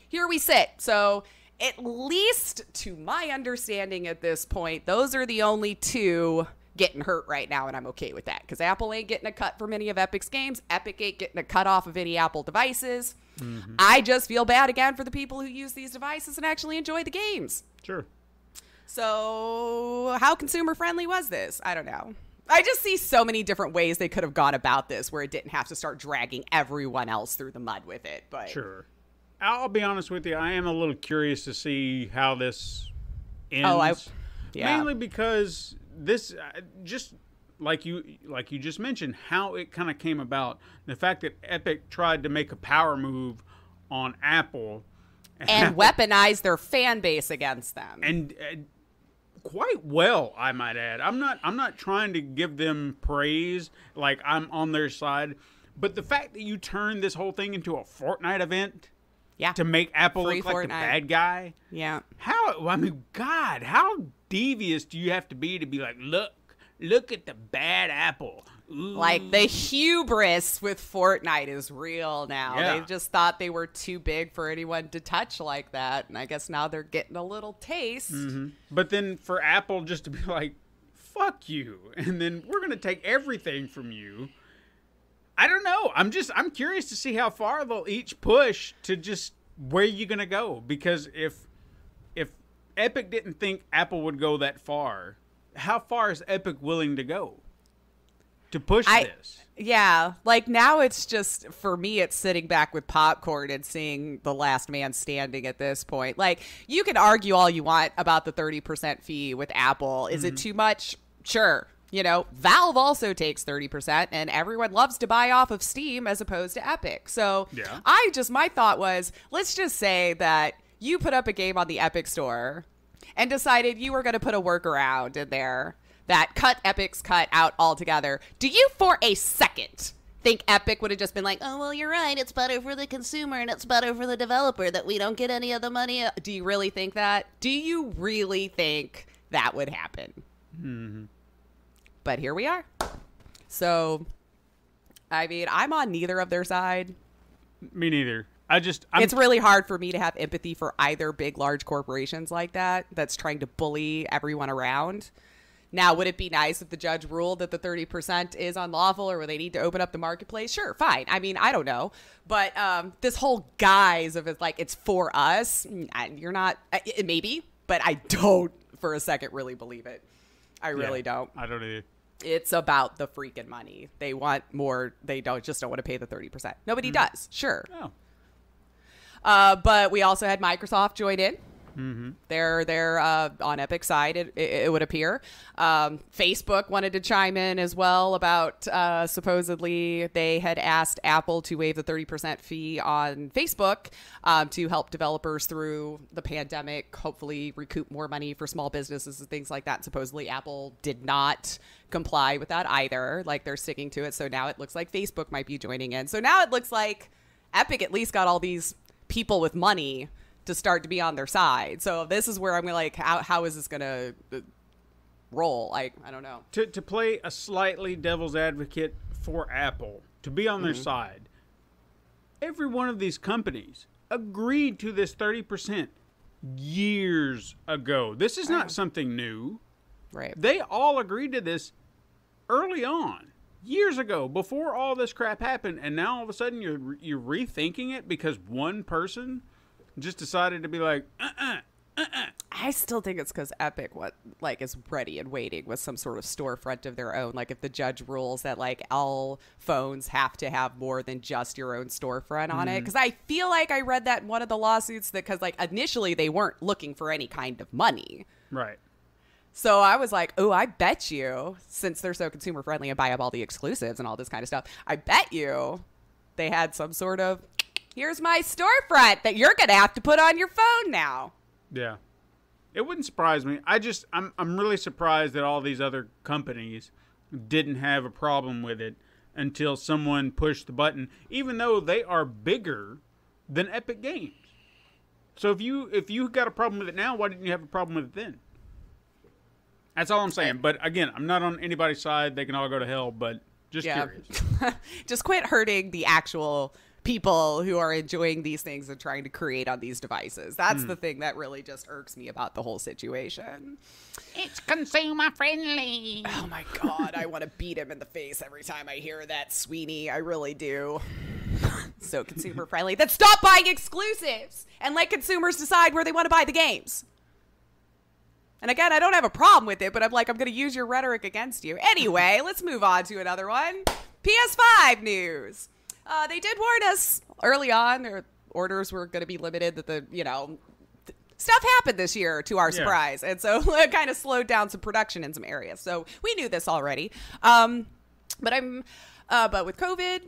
here we sit. So at least to my understanding at this point, those are the only two getting hurt right now, and I'm okay with that because Apple ain't getting a cut from any of Epic's games. Epic ain't getting a cut off of any Apple devices. I just feel bad again for the people who use these devices and actually enjoy the games. Sure. So how consumer friendly was this? I don't know. I just see so many different ways they could have gone about this where it didn't have to start dragging everyone else through the mud with it. But Sure. I'll be honest with you. I am a little curious to see how this ends. Yeah. Mainly because this, just like you just mentioned, how it kind of came about. The fact that Epic tried to make a power move on Apple and weaponize their fan base against them. and quite well, I might add. I'm not trying to give them praise like I'm on their side, but the fact that you turned this whole thing into a Fortnite event, Yeah. to make Apple Free look like the Fortnite. bad guy. Yeah. God, how devious do you have to be like, look at the bad Apple. Ooh. Like, the hubris with Fortnite is real now. Yeah. They just thought they were too big for anyone to touch like that. And I guess now they're getting a little taste. But then for Apple just to be like, fuck you, and then we're going to take everything from you. I don't know. I'm curious to see how far they'll each push to just where you're going to go. Because if Epic didn't think Apple would go that far, how far is Epic willing to go to push this? Yeah. Like, now it's just, for me, it's sitting back with popcorn and seeing the last man standing at this point. Like, you can argue all you want about the 30% fee with Apple. Is it too much? Sure. You know, Valve also takes 30%, and everyone loves to buy off of Steam as opposed to Epic. So Yeah. my thought was, let's just say that you put up a game on the Epic store and decided you were going to put a workaround in there that cut Epic's cut out altogether. Do you for a second think Epic would have just been like, oh, well, you're right, it's better for the consumer and it's better for the developer that we don't get any of the money? Do you really think that? Do you really think that would happen? But here we are. So, I mean, I'm on neither of their side. Me neither. It's really hard for me to have empathy for either big, large corporations like that that's trying to bully everyone around. Now, would it be nice if the judge ruled that the 30% is unlawful, or would they need to open up the marketplace? Sure, fine. I mean, I don't know. But this whole guise of it's like, it's for us, you're not, maybe, but I don't for a second really believe it. I really don't. I don't either. It's about the freaking money. They want more. They don't want to pay the 30%. Nobody does. Sure. Oh. But we also had Microsoft join in. They're on Epic's side, it would appear. Facebook wanted to chime in as well about supposedly they had asked Apple to waive the 30% fee on Facebook to help developers through the pandemic, hopefully recoup more money for small businesses and things like that. And supposedly Apple did not comply with that either. Like, they're sticking to it. So now it looks like Facebook might be joining in. So now it looks like Epic at least got all these people with money to start to be on their side. So this is where I'm like, how is this going to roll? I don't know. To play a slightly devil's advocate for Apple, to be on their side, every one of these companies agreed to this 30% years ago. This is not something new. Right. They all agreed to this early on, years ago, before all this crap happened, and now all of a sudden you're rethinking it because one person just decided to be like, I still think it's because Epic is ready and waiting with some sort of storefront of their own. Like if the judge rules that like all phones have to have more than just your own storefront on it. Because I feel like I read that in one of the lawsuits that because like initially they weren't looking for any kind of money. Right. So I was like, oh, I bet you, since they're so consumer friendly and buy up all the exclusives and all this kind of stuff, I bet you they had some sort of, here's my storefront that you're going to have to put on your phone now. Yeah. It wouldn't surprise me. I'm really surprised that all these other companies didn't have a problem with it until someone pushed the button, even though they are bigger than Epic Games. So if you got a problem with it now, why didn't you have a problem with it then? That's all I'm saying. But again, I'm not on anybody's side. They can all go to hell, but just curious. Just quit hurting the actual people who are enjoying these things and trying to create on these devices. That's the thing that really just irks me about the whole situation. It's consumer friendly. Oh my God, I want to beat him in the face every time I hear that, Sweeney. I really do. So consumer friendly. Then stop buying exclusives and let consumers decide where they want to buy the games. And again, I don't have a problem with it, but I'm going to use your rhetoric against you. Anyway, let's move on to another one. PS5 news. They did warn us early on their orders were going to be limited, that stuff happened this year to our surprise. And so it kind of slowed down some production in some areas. So we knew this already. But with COVID,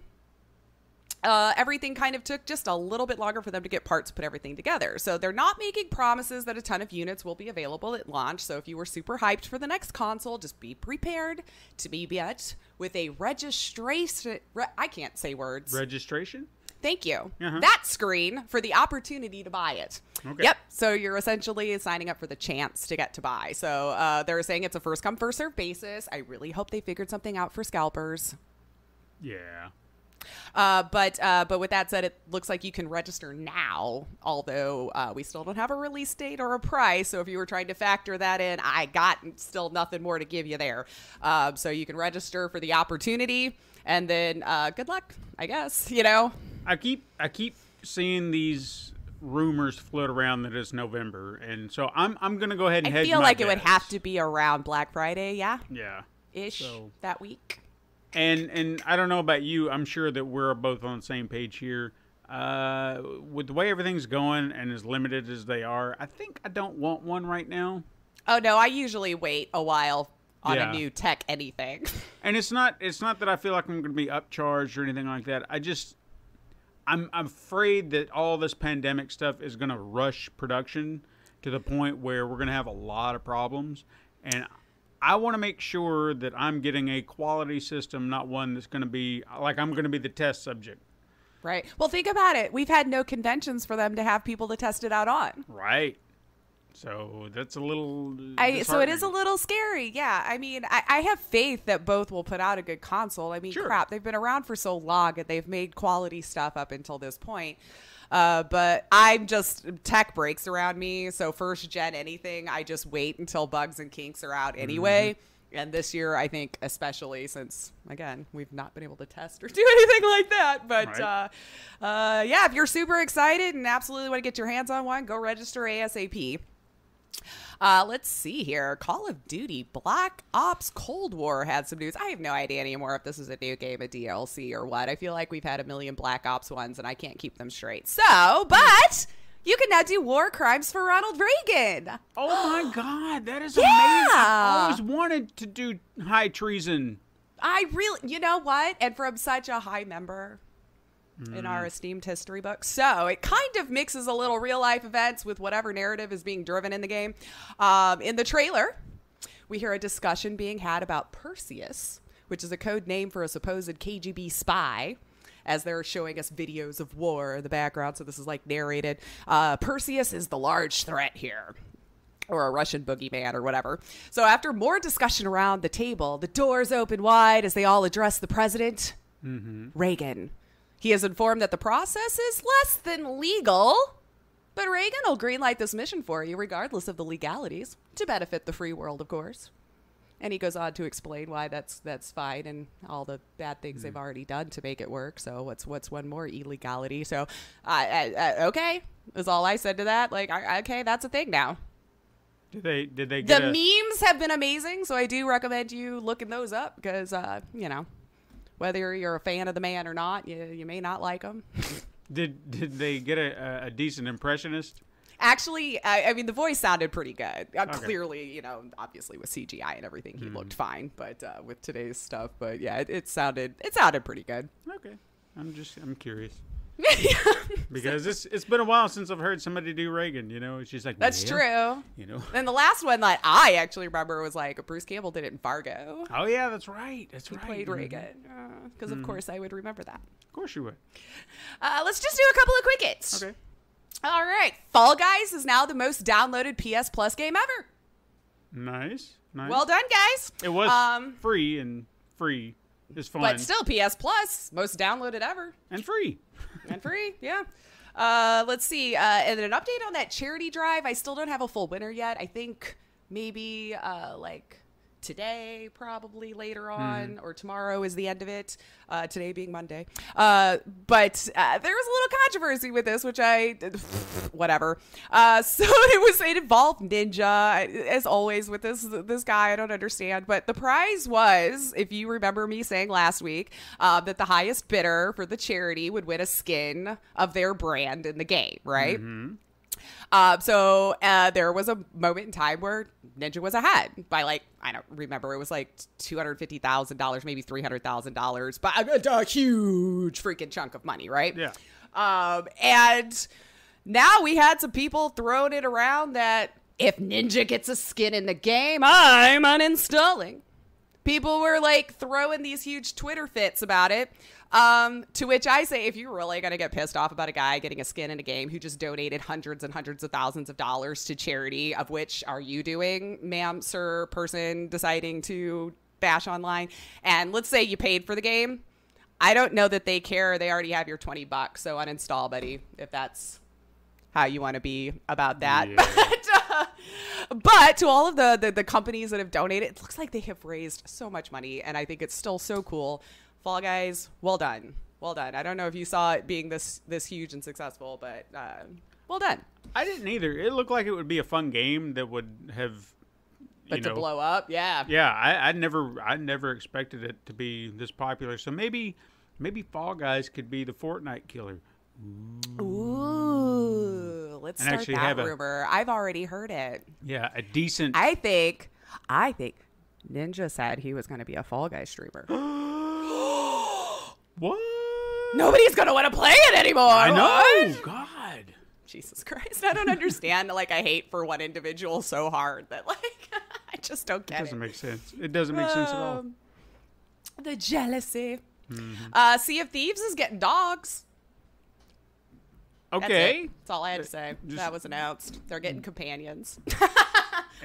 everything kind of took just a little bit longer for them to get parts to put everything together. So they're not making promises that a ton of units will be available at launch. So if you were super hyped for the next console, just be prepared to be met with a registration. I can't say words. Registration? Thank you. Uh-huh. That screen for the opportunity to buy it. Okay. Yep. So you're essentially signing up for the chance to get to buy. So they're saying it's a first come, first serve basis. I really hope they figured something out for scalpers. Yeah. But with that said, it looks like you can register now, although we still don't have a release date or a price. So if you were trying to factor that in, I got still nothing more to give you there. So you can register for the opportunity, and then good luck, I guess. I keep seeing these rumors float around that it's November, and so I'm gonna go ahead and hedge my feel like bets. it would have to be around Black Friday, Yeah. ish, So. that week. And I don't know about you. I'm sure that we're both on the same page here. With the way everything's going and as limited as they are, I think I don't want one right now. Oh no, I usually wait a while on a new tech anything. And it's not that I feel like I'm going to be upcharged or anything like that. I'm afraid that all this pandemic stuff is going to rush production to the point where we're going to have a lot of problems. And I want to make sure that I'm getting a quality system, not one that's going to be like I'm going to be the test subject. Right. Well, think about it. We've had no conventions for them to have people to test it out on. Right. So that's a little. So it is a little scary. Yeah. I mean, I have faith that both will put out a good console. I mean, crap, they've been around for so long and they've made quality stuff up until this point. But I'm just, tech breaks around me. So first gen anything, I just wait until bugs and kinks are out anyway. Mm-hmm. And this year, I think, especially since, again, we've not been able to test or do anything like that. But yeah, if you're super excited and absolutely want to get your hands on one, go register ASAP. Let's see here. Call of Duty Black Ops Cold War had some news. I have no idea anymore if this is a new game, a DLC, or what. I feel like we've had a million Black Ops ones, and I can't keep them straight. So, but you can now do war crimes for Ronald Reagan. Oh, my God. That is amazing. I always wanted to do high treason. I really, you know what? And from such a high member in our esteemed history book. So it kind of mixes a little real life events with whatever narrative is being driven in the game. In the trailer, we hear a discussion being had about Perseus, which is a code name for a supposed KGB spy, as they're showing us videos of war in the background. So this is like narrated. Perseus is the large threat here, or a Russian boogeyman or whatever. So after more discussion around the table, the doors open wide as they all address the president, Reagan. He is informed that the process is less than legal, but Reagan will greenlight this mission for you regardless of the legalities, to benefit the free world, of course. And he goes on to explain why that's fine and all the bad things they've already done to make it work. So what's one more illegality? So okay, is all I said to that. Like, okay, that's a thing now. Did they The get memes have been amazing, so I do recommend you looking those up because, whether you're a fan of the man or not, you may not like him. Did they get a decent impressionist? Actually, I mean, the voice sounded pretty good. Clearly, obviously with CGI and everything, he looked fine. But with today's stuff, but yeah, it sounded pretty good. Okay, I'm curious. Because it's been a while since I've heard somebody do Reagan. She's like, that's true. And the last one that I actually remember was like Bruce Campbell did it in Fargo. Oh yeah, that's right. He played Reagan. Because of course I would remember that. Of course you would. Let's just do a couple of quick hits. Okay. All right. Fall Guys is now the most downloaded PS Plus game ever. Nice. Well done, guys. It was free, and free is fun. But still, PS Plus, most downloaded ever. And free. And free, yeah. Let's see. And an update on that charity drive. I still don't have a full winner yet. I think maybe today, probably later on, or tomorrow is the end of it. Today being Monday. But there was a little controversy with this, which whatever. So it involved Ninja, as always with this guy. I don't understand. But the prize was, if you remember me saying last week, that the highest bidder for the charity would win a skin of their brand in the game, right? Mm-hmm. So there was a moment in time where Ninja was ahead by I don't remember. It was like $250,000, maybe $300,000, but a huge freaking chunk of money, right? Yeah. And now we had some people throwing it around that if Ninja gets a skin in the game, I'm uninstalling. People were throwing these huge Twitter fits about it. To which I say, if you're really going to get pissed off about a guy getting a skin in a game who just donated hundreds and hundreds of thousands of dollars to charity, of which are you doing, ma'am, sir, person deciding to bash online? And let's say you paid for the game. I don't know that they care. They already have your $20, so uninstall, buddy, if that's how you want to be about that. Yeah. But to all of the companies that have donated, it looks like they have raised so much money, and I think it's still so cool. Fall Guys, well done. Well done. I don't know if you saw it being this huge and successful, but well done. I didn't either. It looked like it would be a fun game that would have, to blow up, yeah. Yeah, I never expected it to be this popular. So maybe Fall Guys could be the Fortnite killer. Ooh, let's start that rumor. I've already heard it. Yeah, a decent. I think Ninja said he was going to be a Fall Guys streamer. What? Nobody's going to want to play it anymore. I know. What? God. Jesus Christ. I don't understand. I hate for one individual so hard that I just don't get it. It doesn't make sense. It doesn't make sense at all. The jealousy. Mm-hmm. Sea of Thieves is getting dogs. Okay. That's all I had to say. That was announced. They're getting companions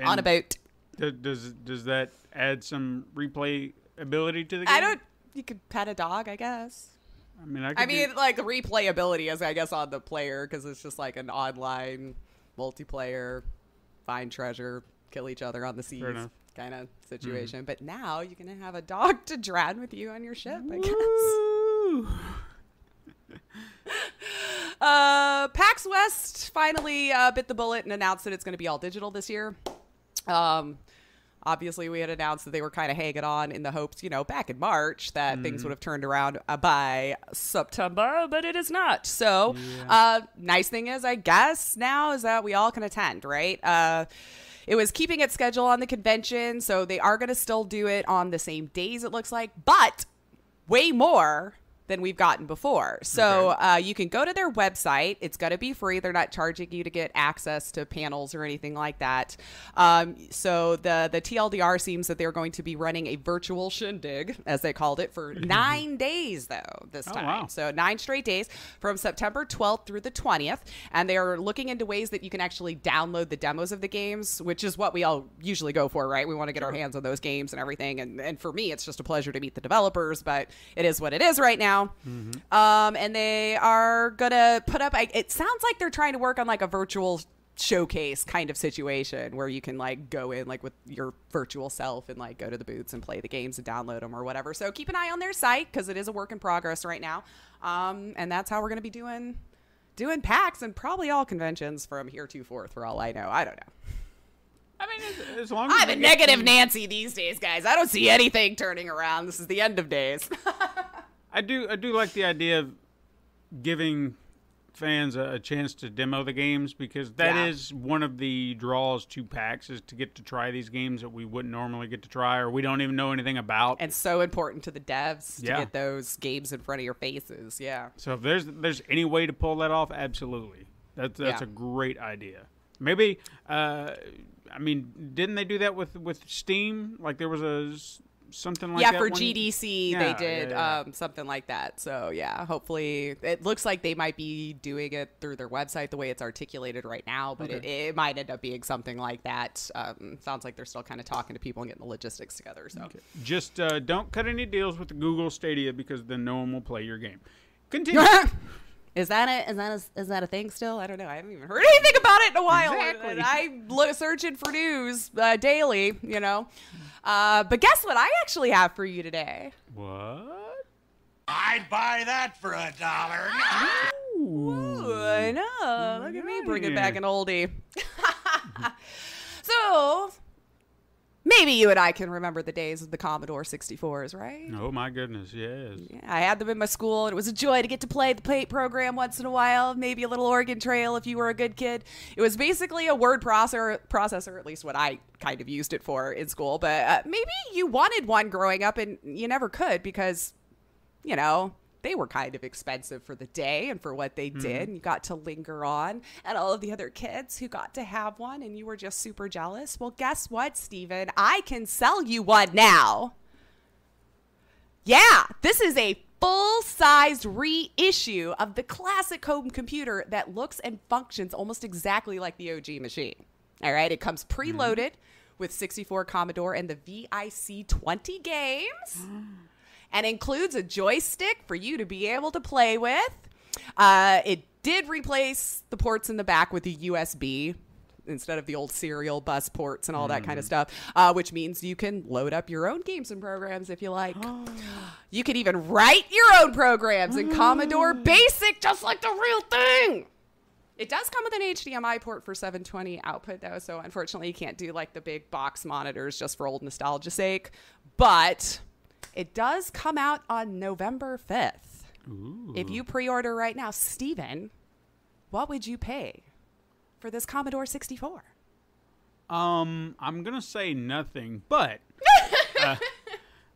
on a boat. Does that add some replay ability to the game? You could pet a dog, I guess. I mean, the replayability is, I guess, on the player because it's just like an online multiplayer, find treasure, kill each other on the seas kind of situation. Mm-hmm. But now you can have a dog to drown with you on your ship, I guess. PAX West finally bit the bullet and announced that it's going to be all digital this year. Obviously, we had announced that they were kind of hanging on in the hopes, back in March that things would have turned around by September, but it is not. So, nice thing is, I guess, now is that we all can attend, right? It was keeping its schedule on the convention, so they are going to still do it on the same days, it looks like, but way more than we've gotten before. So you can go to their website. It's going to be free. They're not charging you to get access to panels or anything like that. So the TLDR seems that they're going to be running a virtual shindig, as they called it, for 9 days, though, this time. Wow. So 9 straight days from September 12th through the 20th. And they're looking into ways that you can actually download the demos of the games, which is what we all usually go for, right? We want to get our hands on those games and everything. And for me, it's just a pleasure to meet the developers, but it is what it is right now. Mm-hmm. And they are gonna put up, it sounds like they're trying to work on a virtual showcase kind of situation where you can go in with your virtual self and go to the booths and play the games and download them or whatever. So keep an eye on their site because it is a work in progress right now. And that's how we're gonna be doing doing PAX and probably all conventions from here to forth, for all I know. I don't know. I mean, as long as I'm a negative Nancy these days, guys. I don't see anything turning around. This is the end of days. I do like the idea of giving fans a chance to demo the games, because that is one of the draws to PAX, is to get to try these games that we wouldn't normally get to try, or we don't even know anything about. And so important to the devs to get those games in front of your faces. Yeah. So if there's any way to pull that off, absolutely. That's a great idea. Maybe, I mean, didn't they do that with Steam? Like there was something like that? Yeah, for GDC they did something like that. So yeah, hopefully it looks like they might be doing it through their website the way it's articulated right now, but it might end up being something like that. Sounds like they're still kind of talking to people and getting the logistics together. So just don't cut any deals with the Google Stadia, because then no one will play your game. Continue. Is that it? Is that a thing still? I don't know. I haven't even heard anything about it in a while. Exactly. And I'm searching for news daily, you know. But guess what I actually have for you today? What? I'd buy that for $1. Ooh, I know. Look at me bringing back an oldie. So, maybe you and I can remember the days of the Commodore 64s, right? Oh, my goodness, yes. Yeah, I had them in my school, and it was a joy to get to play the paint program once in a while, maybe a little Oregon Trail if you were a good kid. It was basically a word processor, at least what I kind of used it for in school, but maybe you wanted one growing up and you never could because, you know, they were kind of expensive for the day and for what they did, and you got to linger on, and all of the other kids who got to have one, and you were just super jealous. Well, guess what, Steven? I can sell you one now. Yeah, this is a full-sized reissue of the classic home computer that looks and functions almost exactly like the OG machine. All right, it comes preloaded with 64 Commodore and the VIC-20 games. And includes a joystick for you to be able to play with. It did replace the ports in the back with a USB instead of the old serial bus ports and all that kind of stuff, which means you can load up your own games and programs if you like. You can even write your own programs in Commodore Basic, just like the real thing. It does come with an HDMI port for 720 output, though, so unfortunately you can't do like the big box monitors just for old nostalgia's sake. But it does come out on November 5th. Ooh. If you pre-order right now, Steven, what would you pay for this Commodore 64? I'm going to say nothing, but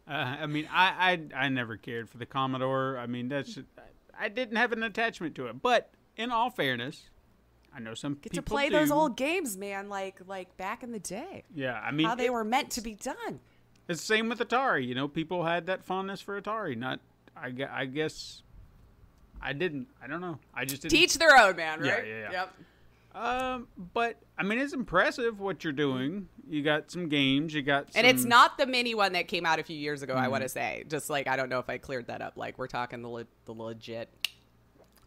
I mean, I never cared for the Commodore. I mean, I didn't have an attachment to it, but in all fairness, I know some Get people to play do. those old games, man, like back in the day. Yeah, I mean, how they were meant to be done. It's the same with Atari. You know, people had that fondness for Atari. I guess I didn't. I don't know. I just didn't. Teach their own, man, right? Yeah. Yep. But I mean, it's impressive what you're doing. You got some games. You got some... And it's not the mini one that came out a few years ago, I want to say. Just like, I don't know if I cleared that up. Like, we're talking the legit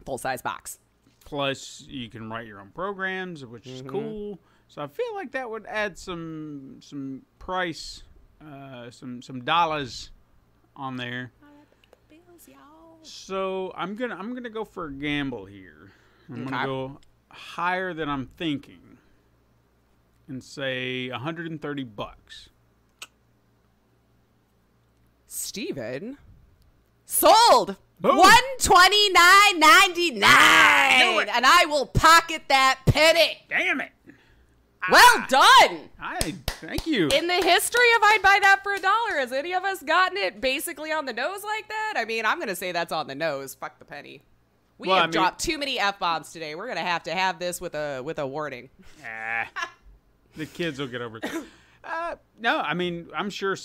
full-size box. Plus, you can write your own programs, which is cool. So I feel like that would add some price... some dollars on there. So I'm gonna go for a gamble here. I'm gonna go higher than I'm thinking and say $130. Steven, sold. Boom. $129.99, and I will pocket that penny. Damn it! Well done. Thank you. In the history of I'd buy that for $1, has any of us gotten it basically on the nose like that? I mean, I'm going to say that's on the nose. Fuck the penny. We have dropped too many F-bombs today. We're going to have this with a warning. The kids will get over it. No, I mean, I'm sure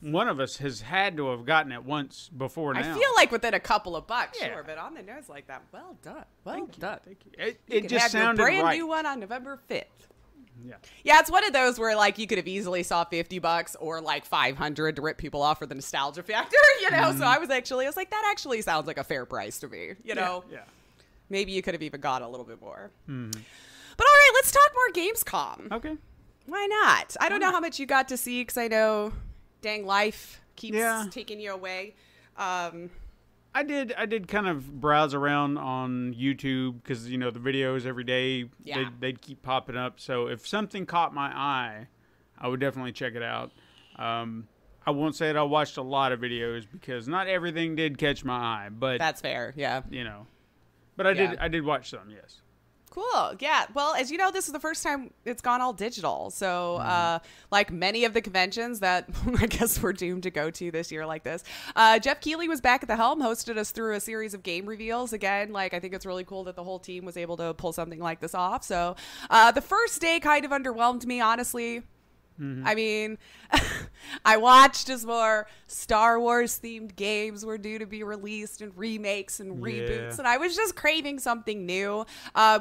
one of us has had to have gotten it once before now. I feel like within a couple of bucks, sure, but on the nose like that, well done. Well done. Thank you. You It just have sounded your brand right. new one on November 5th. Yeah, it's one of those where like you could have easily saw $50 or like 500 to rip people off for the nostalgia factor, you know. So I was like, that actually sounds like a fair price to me, you know. Yeah. Maybe you could have even got a little bit more. But all right, let's talk more Gamescom. Okay. Why not? I don't know how much you got to see because I know dang life keeps taking you away. I did kind of browse around on YouTube because, the videos every day, Yeah. they'd keep popping up. So if something caught my eye, I would definitely check it out. I won't say that I watched a lot of videos because not everything did catch my eye, but That's fair. Yeah. But I Yeah. did watch some, yes. Cool. Yeah. Well, as you know, this is the first time it's gone all digital. So, like many of the conventions that I guess we're doomed to go to this year like this, Jeff Keighley was back at the helm, hosted us through a series of game reveals. Again, I think it's really cool that the whole team was able to pull something like this off. So, the first day kind of underwhelmed me, honestly. I mean, I watched as more Star Wars themed games were due to be released and remakes and reboots, and I was just craving something new.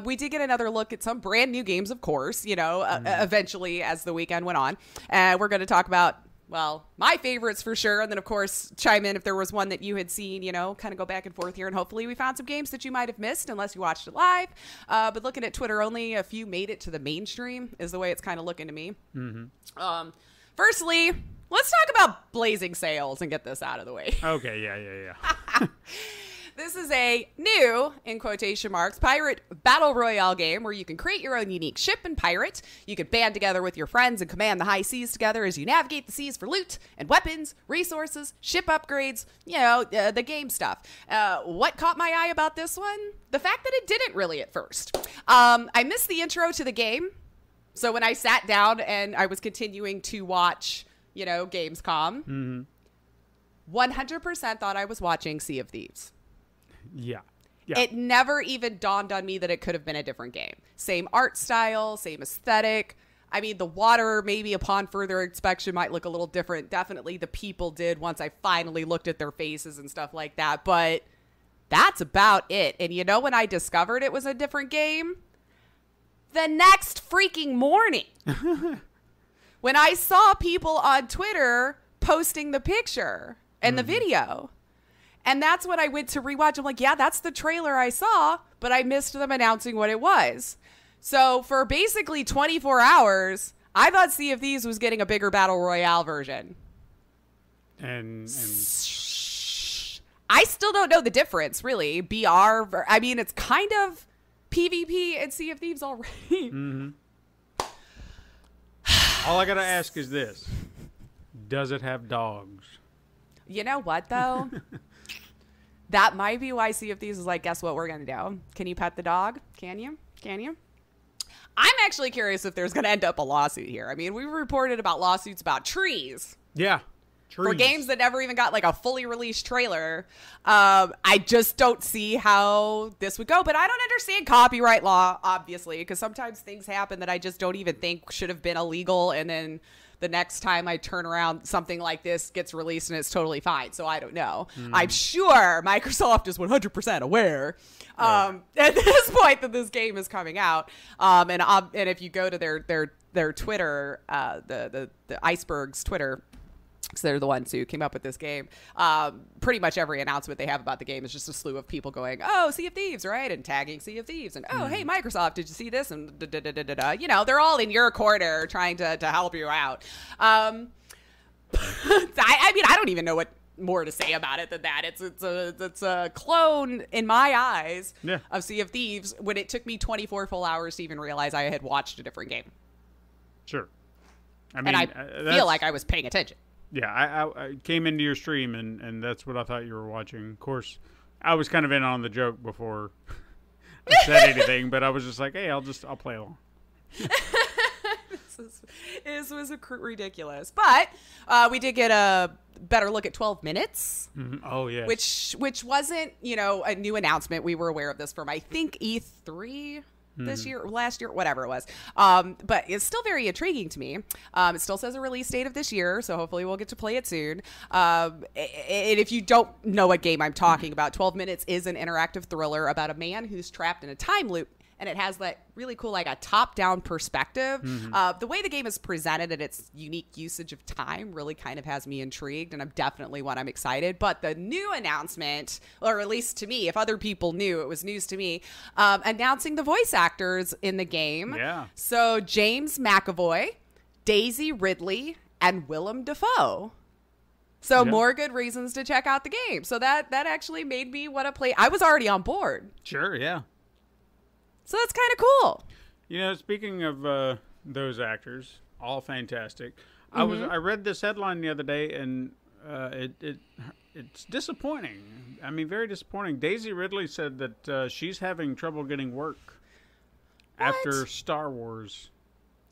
We did get another look at some brand new games, of course, eventually as the weekend went on. We're going to talk about, well, my favorites for sure, and then, of course, chime in if there was one that you had seen, kind of go back and forth here, and hopefully we found some games that you might have missed unless you watched it live. But looking at Twitter, only a few made it to the mainstream is the way it's kind of looking to me. Firstly, let's talk about Blazing Sails and get this out of the way. Okay, yeah. This is a new, in quotation marks, pirate battle royale game where you can create your own unique ship and pirate. You can band together with your friends and command the high seas together as you navigate the seas for loot and weapons, resources, ship upgrades, the game stuff. What caught my eye about this one? The fact that it didn't really at first. I missed the intro to the game. So when I sat down and I was continuing to watch, Gamescom, 100% thought I was watching Sea of Thieves. Yeah. It never even dawned on me that it could have been a different game. Same art style, same aesthetic. I mean, the water maybe upon further inspection might look a little different. Definitely the people did once I finally looked at their faces and stuff like that. But that's about it. And when I discovered it was a different game? The next freaking morning. When I saw people on Twitter posting the picture and the video. And that's when I went to rewatch. I'm like, yeah, that's the trailer I saw, but I missed them announcing what it was. So for basically 24 hours, I thought Sea of Thieves was getting a bigger battle royale version. And I still don't know the difference, really. I mean, it's kind of PvP and Sea of Thieves already. All I gotta ask is this: does it have dogs? You know what, though? That might be why Sea of Thieves is like, guess what we're going to do? Can you pet the dog? Can you? I'm actually curious if there's going to end up a lawsuit here. I mean, we reported about lawsuits about trees. Yeah. For games that never even got a fully released trailer. I just don't see how this would go. But I don't understand copyright law, obviously, because sometimes things happen that I just don't even think should have been illegal. And then the next time I turn around, something like this gets released and it's totally fine. So I don't know. I'm sure Microsoft is 100% aware at this point that this game is coming out. And if you go to their Twitter, the Iceberg's Twitter, because they're the ones who came up with this game. Pretty much every announcement they have about the game is just a slew of people going, "Oh, Sea of Thieves, right?" and tagging Sea of Thieves, and "Oh, hey, Microsoft, did you see this?" and they're all in your corner trying to help you out. I mean, I don't even know what more to say about it than that. It's a clone in my eyes of Sea of Thieves when it took me 24 full hours to even realize I had watched a different game. Sure. I mean, and I feel like I was paying attention. Yeah, I came into your stream, and that's what I thought you were watching. Of course, I was kind of in on the joke before I said anything, but I was just like, hey, I'll play along. This was ridiculous. But we did get a better look at 12 Minutes. Mm-hmm. Oh, yeah. Which wasn't, a new announcement. We were aware of this from, I think, E3 this year, last year, whatever it was. But it's still very intriguing to me. It still says a release date of this year, so hopefully we'll get to play it soon. And if you don't know what game I'm talking about, 12 Minutes is an interactive thriller about a man who's trapped in a time loop. And it has that really cool, a top-down perspective. The way the game is presented and its unique usage of time really kind of has me intrigued, and I'm excited. But the new announcement, or at least to me, if other people knew, it was news to me, announcing the voice actors in the game. Yeah. So James McAvoy, Daisy Ridley, and Willem Dafoe. So more good reasons to check out the game. So that actually made me want to play. I was already on board. Sure, yeah. So that's kind of cool. You know, speaking of those actors, all fantastic. I read this headline the other day, and it's disappointing. I mean, very disappointing. Daisy Ridley said that she's having trouble getting work after Star Wars.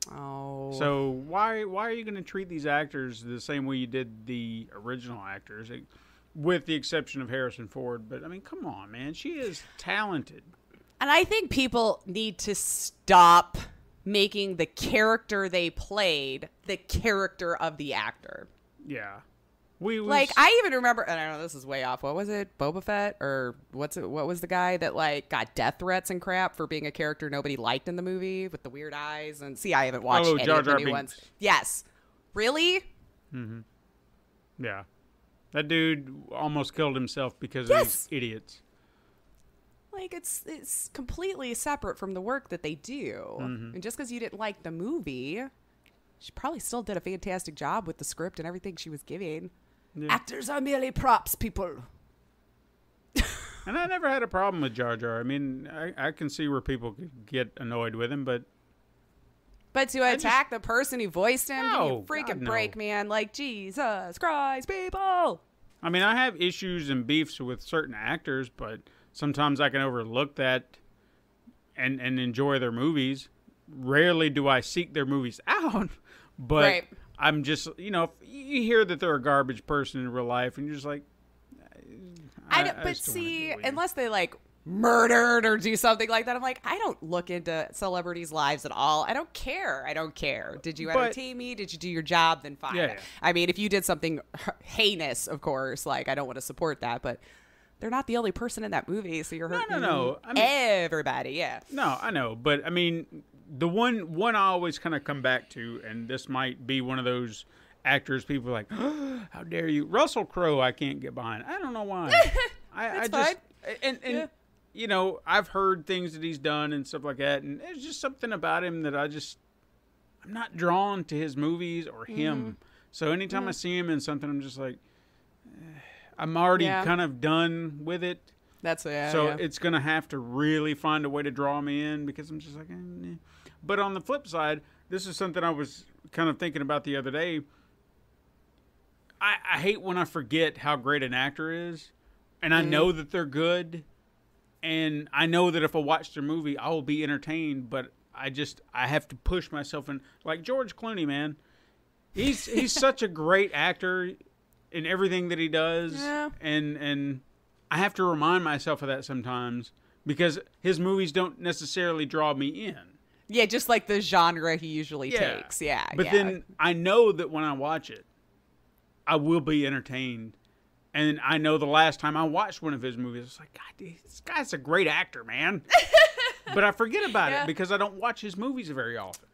Oh. So why are you going to treat these actors the same way you did the original actors, with the exception of Harrison Ford? But I mean, come on, man, she is talented. And I think people need to stop making the character they played the character of the actor. Yeah. I even remember, and I know this is way off. What was it? Boba Fett? Or what was the guy that like got death threats and crap for being a character nobody liked in the movie with the weird eyes? And see, I haven't watched any Jar of the Jar new Binks. ones. Yes. Really? Mm-hmm. Yeah. That dude almost killed himself because of these idiots. Like, it's completely separate from the work that they do. And just because you didn't like the movie, she probably still did a fantastic job with the script and everything she was giving. Yeah. Actors are merely props, people. And I never had a problem with Jar Jar. I mean, I can see where people could get annoyed with him, but to attack the person who voiced him, no, you freaking God, no. break, man. Like, Jesus Christ, people. I mean, I have issues and beefs with certain actors, but sometimes I can overlook that and enjoy their movies. Rarely do I seek their movies out, but right. I'm just, if you hear that they're a garbage person in real life, and you're just like, but see, unless they like murdered or do something like that, I'm like, I don't look into celebrities' lives at all. I don't care. Did you entertain me? Did you do your job? Then fine. Yeah. I mean, if you did something heinous, of course, like I don't want to support that, but they're not the only person in that movie, so you're hurting No. I mean, everybody, yeah. No, I know, but I mean, the one I always kind of come back to, and this might be one of those actors people are like, oh, how dare you? Russell Crowe, I can't get behind. I don't know why. I just and I've heard things that he's done and stuff like that, and there's just something about him that I'm not drawn to his movies or him. So anytime I see him in something, I'm just like, I'm already kind of done with it. It's going to have to really find a way to draw me in, because I'm just like, eh. But on the flip side, this is something I was kind of thinking about the other day. I hate when I forget how great an actor is, and I know that they're good, and I know that if I watch their movie, I will be entertained, but I have to push myself in. Like George Clooney, man. He's such a great actor in everything that he does, and I have to remind myself of that sometimes, because his movies don't necessarily draw me in. Yeah, just like the genre he usually takes. Yeah. But then I know that when I watch it, I will be entertained. And I know the last time I watched one of his movies, I was like, God, this guy's a great actor, man. But I forget about it because I don't watch his movies very often.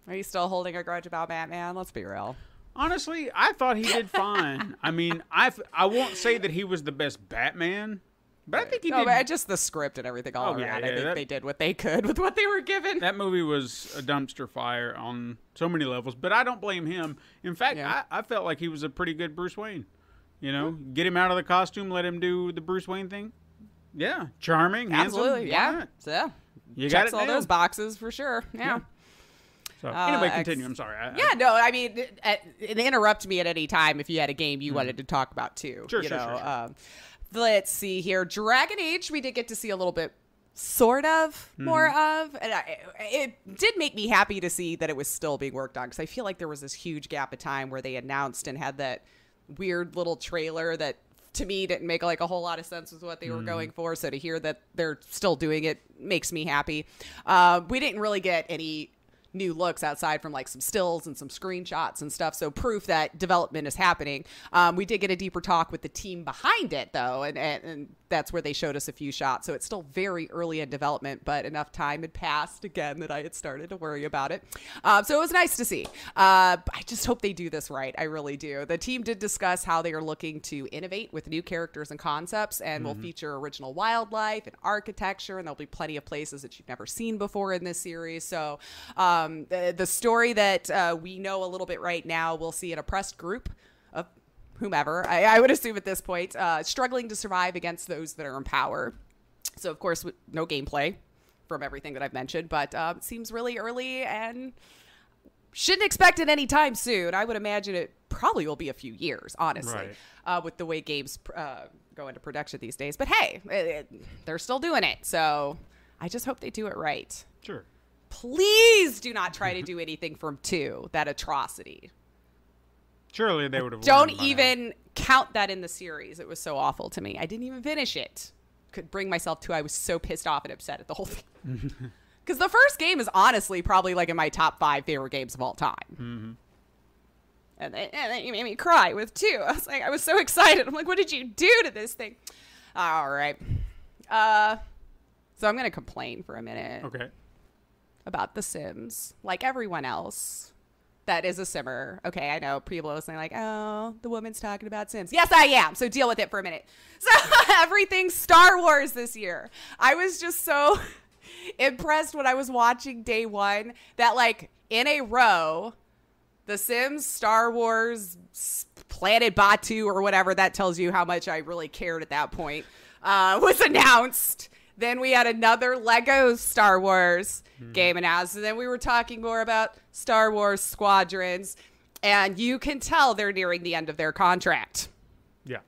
Are you still holding a grudge about Batman? Let's be real. Honestly, I thought he did fine. I mean, I won't say that he was the best Batman, but I think he did. But just the script and everything all around. I think they did what they could with what they were given. That movie was a dumpster fire on so many levels, but I don't blame him. In fact, I felt like he was a pretty good Bruce Wayne. Get him out of the costume, let him do the Bruce Wayne thing. Yeah, charming, absolutely, handsome. Yeah. You checks got it all those boxes for sure. Yeah. So anyway, continue. I'm sorry. I mean, interrupt me at any time if you had a game you wanted to talk about too. Sure. Let's see here. Dragon Age, we did get to see a little bit, sort of, more of. And it did make me happy to see that it was still being worked on, because I feel like there was this huge gap of time where they announced and had that weird little trailer that, to me, didn't make like a whole lot of sense with what they were going for. So to hear that they're still doing it makes me happy. We didn't really get any new looks outside from like some stills and some screenshots and stuff, so proof that development is happening. We did get a deeper talk with the team behind it though, and that's where they showed us a few shots. So it's still very early in development, but enough time had passed again that I had started to worry about it. So it was nice to see. I just hope they do this right. I really do. The team did discuss how they are looking to innovate with new characters and concepts, and will feature original wildlife and architecture, and there'll be plenty of places that you've never seen before in this series. So the story that we know a little bit right now, we'll see an oppressed group of whomever, I would assume at this point, struggling to survive against those that are in power. So, of course, no gameplay from everything that I've mentioned, but it seems really early and shouldn't expect it anytime soon. I would imagine it probably will be a few years, honestly, with the way games go into production these days. But hey, they're still doing it, so I just hope they do it right. Sure. Please do not try to do anything from 2, that atrocity. Surely they would have. Don't even count that in the series. It was so awful to me. I didn't even finish it. Could bring myself to. I was so pissed off and upset at the whole thing. Because the first game is honestly probably like in my top 5 favorite games of all time. Mm-hmm. And then you made me cry with 2. I was so excited. I'm like, what did you do to this thing? All right. So I'm going to complain for a minute. Okay. About The Sims. Like everyone else that is a simmer. Okay, I know people are saying like, oh, the woman's talking about Sims. Yes, I am. So deal with it for a minute. So everything's Star Wars this year. I was just so impressed when I was watching day 1 that like in a row, The Sims, Star Wars, Planet Batu or whatever, that tells you how much I really cared at that point, was announced. Then we had another Lego Star Wars game announced. And then we were talking more about Star Wars Squadrons. And you can tell they're nearing the end of their contract. Yeah.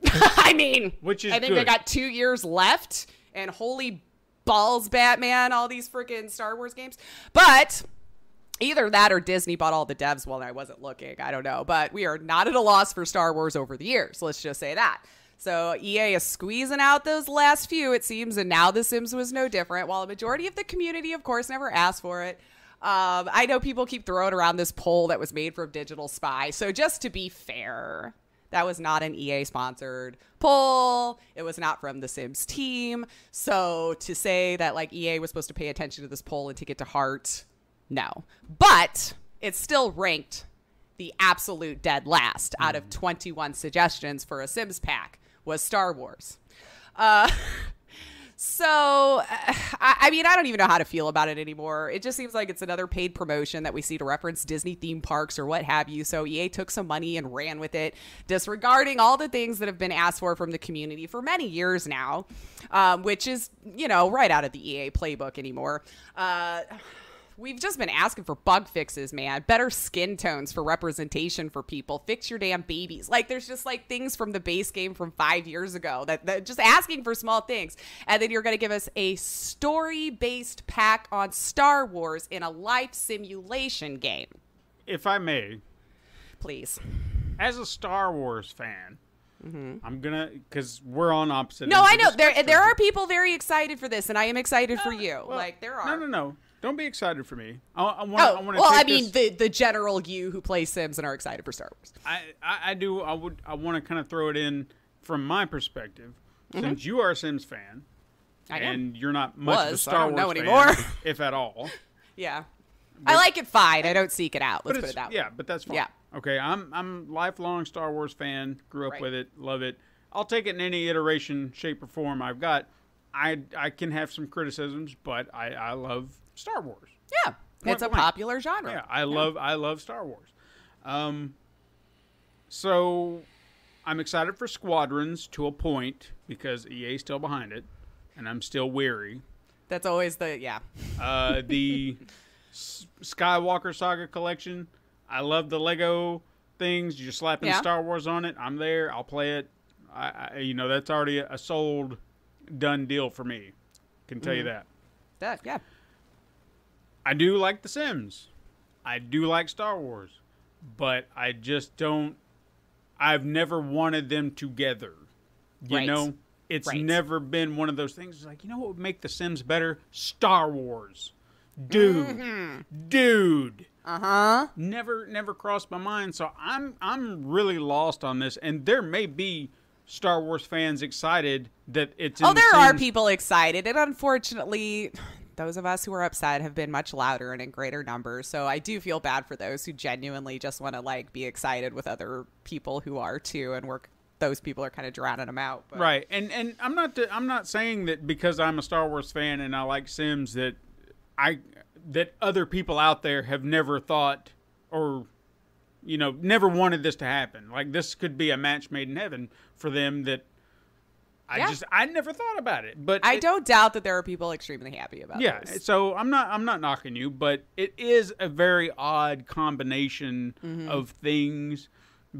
I mean, which is I think good. they got 2 years left. And holy balls, Batman, all these freaking Star Wars games. But either that or Disney bought all the devs while I wasn't looking. I don't know. But we are not at a loss for Star Wars over the years. Let's just say that. So EA is squeezing out those last few, it seems, and now The Sims was no different. While a majority of the community, of course, never asked for it. I know people keep throwing around this poll that was made from Digital Spy. So just to be fair, that was not an EA-sponsored poll. It was not from The Sims team. So to say that like EA was supposed to pay attention to this poll and take it to heart, no. But it's still ranked the absolute dead last out of 21 suggestions for a Sims pack. Was Star Wars. So, I mean, I don't even know how to feel about it anymore. It just seems like it's another paid promotion that we see to reference Disney theme parks or what have you. So EA took some money and ran with it, disregarding all the things that have been asked for from the community for many years now, which is, you know, right out of the EA playbook anymore. We've just been asking for bug fixes, man. Better skin tones for representation for people. Fix your damn babies. Like, there's just, like, things from the base game from 5 years ago that just asking for small things. And then you're going to give us a story-based pack on Star Wars in a life simulation game. If I may. Please. As a Star Wars fan, I'm going to, because we're on opposite No, I ends know. of the spectrum. There are people very excited for this, and I am excited for you. Well, like, there are. No. Don't be excited for me. I want to. Well, I mean, the general you who plays Sims and are excited for Star Wars. I do. I want to kind of throw it in from my perspective, since you are a Sims fan, and you're not much of a Star Wars fan, anymore. if at all. Yeah, I like it fine. I don't seek it out. Let's put it that way. Yeah, but that's fine. Yeah. Okay, I'm a lifelong Star Wars fan. Grew up Right. with it, love it. I'll take it in any iteration, shape, or form I've got. I can have some criticisms, but I love Star Wars. Yeah, it's a popular genre. Yeah, I love Star Wars. So I'm excited for Squadrons to a point because EA's still behind it, and I'm still weary. That's always the The Skywalker Saga collection. I love the Lego things. You're slapping Star Wars on it. I'm there. I'll play it. That's already a sold, done deal for me. Can tell you that. Yeah. I do like The Sims. I do like Star Wars. But I just don't... I've never wanted them together. You know? It's never been one of those things. It's like, you know what would make The Sims better? Star Wars. Dude. Uh-huh. Never crossed my mind. So I'm really lost on this. And there may be Star Wars fans excited that it's in there are people excited. And unfortunately... those of us who are upset have been much louder and in greater numbers. So I do feel bad for those who genuinely just want to like be excited with other people who are too, and those people are kind of drowning them out. But. Right, and I'm not saying that because I'm a Star Wars fan and I like Sims that other people out there have never thought or never wanted this to happen. Like, this could be a match made in heaven for them that I never thought about it. But I don't doubt that there are people extremely happy about this. Yeah, so I'm not knocking you, but it is a very odd combination of things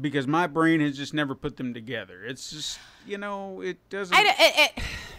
because my brain has just never put them together. It's just, it doesn't...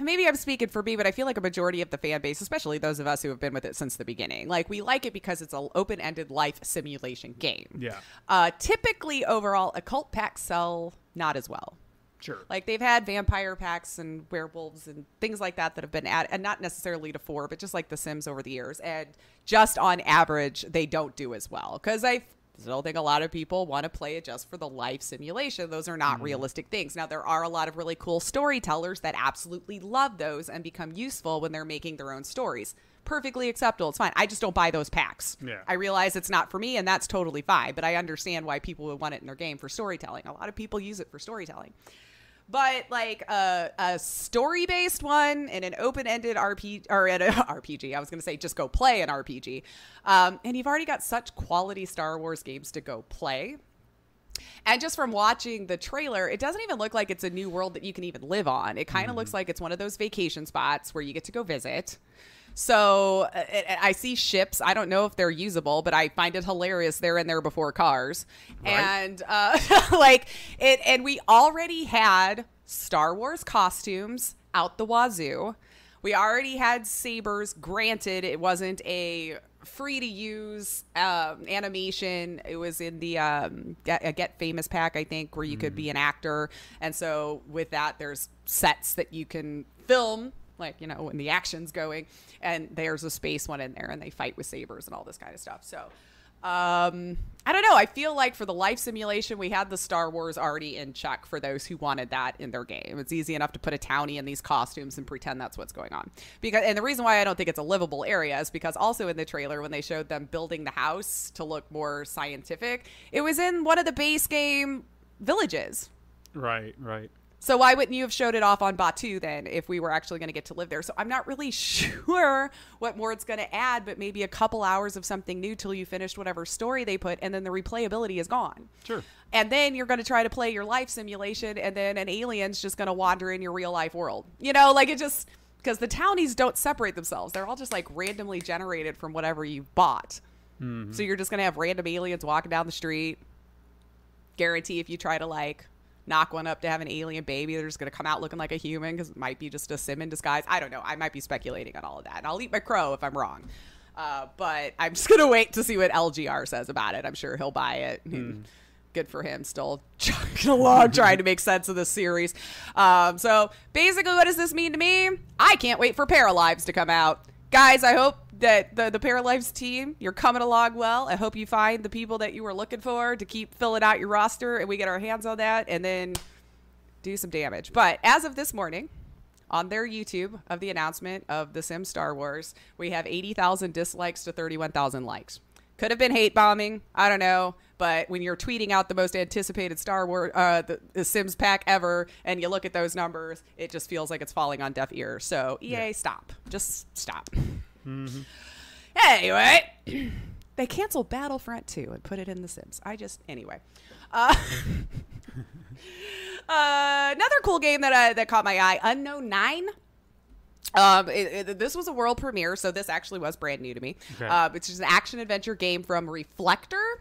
Maybe I'm speaking for me, but I feel like a majority of the fan base, especially those of us who have been with it since the beginning, like, we like it because it's an open-ended life simulation game. Yeah. Typically, overall, occult packs sell not as well. Sure. Like, they've had vampire packs and werewolves and things like that have been added, and not necessarily to 4, but just like The Sims over the years. And just on average, they don't do as well. Because I still think a lot of people want to play it just for the life simulation. Those are not realistic things. Now, there are a lot of really cool storytellers that absolutely love those and become useful when they're making their own stories. Perfectly acceptable. It's fine. I just don't buy those packs. Yeah. I realize it's not for me, and that's totally fine. But I understand why people would want it in their game for storytelling. A lot of people use it for storytelling. But like a story-based one and an open-ended RPG, or an RPG, I was going to say just go play an RPG. And you've already got such quality Star Wars games to go play. And just from watching the trailer, it doesn't even look like it's a new world that you can even live on. It kind of looks like it's one of those vacation spots where you get to go visit. So I see ships. I don't know if they're usable, but I find it hilarious they're in there before cars. Right. And and we already had Star Wars costumes out the wazoo. We already had sabers. Granted, it wasn't a free to use animation. It was in the Get Famous pack, I think, where you could be an actor. And so with that, there's sets that you can film, like, when the action's going, and there's a space one in there and they fight with sabers and all this kind of stuff. So I don't know. I feel like for the life simulation, we had the Star Wars already in check for those who wanted that in their game. It's easy enough to put a townie in these costumes and pretend that's what's going on. And the reason why I don't think it's a livable area is because also in the trailer, when they showed them building the house to look more scientific, it was in one of the base game villages. Right. So why wouldn't you have showed it off on Batu then if we were actually going to get to live there? So I'm not really sure what more it's going to add, but maybe a couple hours of something new till you finished whatever story they put, and then the replayability is gone. Sure. And then you're going to try to play your life simulation, and then an alien's just going to wander in your real life world. It just... Because the townies don't separate themselves. They're all just like randomly generated from whatever you bought. Mm-hmm. So you're just going to have random aliens walking down the street. Guarantee if you try to knock one up to have an alien baby, they're just going to come out looking like a human because it might be just a sim in disguise. I don't know. I might be speculating on all of that. And I'll eat my crow if I'm wrong. But I'm just going to wait to see what LGR says about it. I'm sure he'll buy it. Good for him, still chugging along, trying to make sense of the series. So basically, what does this mean to me? I can't wait for Paralives to come out. Guys, I hope that the Paralives team, you're coming along well. I hope you find the people that you were looking for to keep filling out your roster, and we get our hands on that and then do some damage. But as of this morning, on their YouTube of the announcement of The Sims Star Wars, we have 80,000 dislikes to 31,000 likes. Could have been hate bombing. I don't know. But when you're tweeting out the most anticipated Star Wars, the Sims pack ever, and you look at those numbers, it just feels like it's falling on deaf ears. So EA, stop. Just stop. Mm-hmm. Anyway, they canceled Battlefront 2 and put it in The Sims. Anyway. Another cool game that caught my eye, Unknown 9. This was a world premiere, so this actually was brand new to me. Okay. It's just an action-adventure game from Reflector.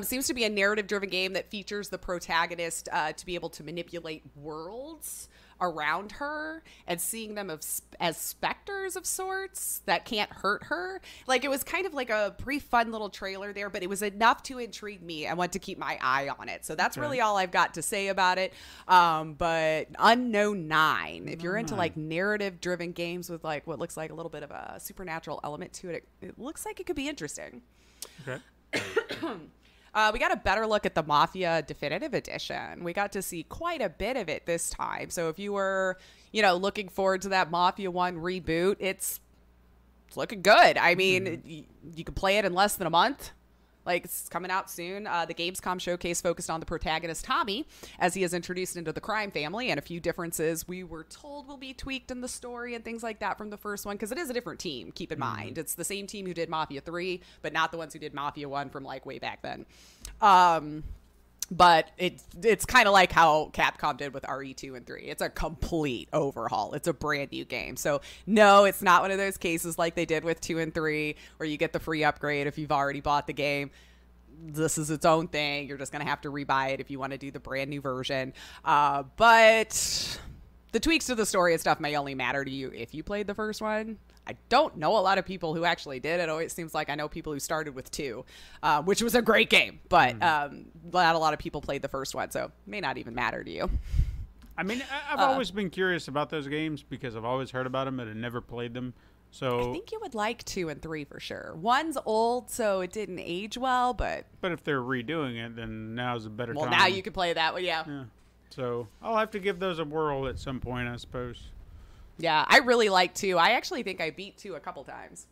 Seems to be a narrative-driven game that features the protagonist to be able to manipulate worlds around her and seeing them as specters of sorts that can't hurt her. Like, it was kind of like a pretty fun little trailer there, but it was enough to intrigue me. I want to keep my eye on it. So that's really all I've got to say about it. But Unknown 9, if you're into like narrative-driven games with like what looks like a little bit of a supernatural element to it, it looks like it could be interesting. Okay. We got a better look at the Mafia Definitive Edition. We got to see quite a bit of it this time. So if you were, looking forward to that Mafia 1 reboot, it's looking good. I mean, you can play it in less than a month. Like, it's coming out soon. The Gamescom showcase focused on the protagonist, Tommy, as he is introduced into the crime family, and a few differences we were told will be tweaked in the story and things like that from the first one, because it is a different team, keep in mind. It's the same team who did Mafia 3, but not the ones who did Mafia 1 from, like, way back then. But it's kind of like how Capcom did with RE2 and 3. It's a complete overhaul. It's a brand new game. So, no, it's not one of those cases like they did with 2 and 3 where you get the free upgrade if you've already bought the game. This is its own thing. You're just going to have to rebuy it if you want to do the brand new version. But the tweaks to the story and stuff may only matter to you if you played the first one. I don't know a lot of people who actually did. It always seems like I know people who started with 2, which was a great game, but not a lot of people played the first one, so it may not even matter to you. I mean, I've always been curious about those games because I've always heard about them and I've never played them. So I think you would like 2 and 3 for sure. 1's old, so it didn't age well, but if they're redoing it, then now's a better time. Well, now you can play that one, yeah. So I'll have to give those a whirl at some point, I suppose. Yeah, I really like 2. I actually think I beat 2 a couple times.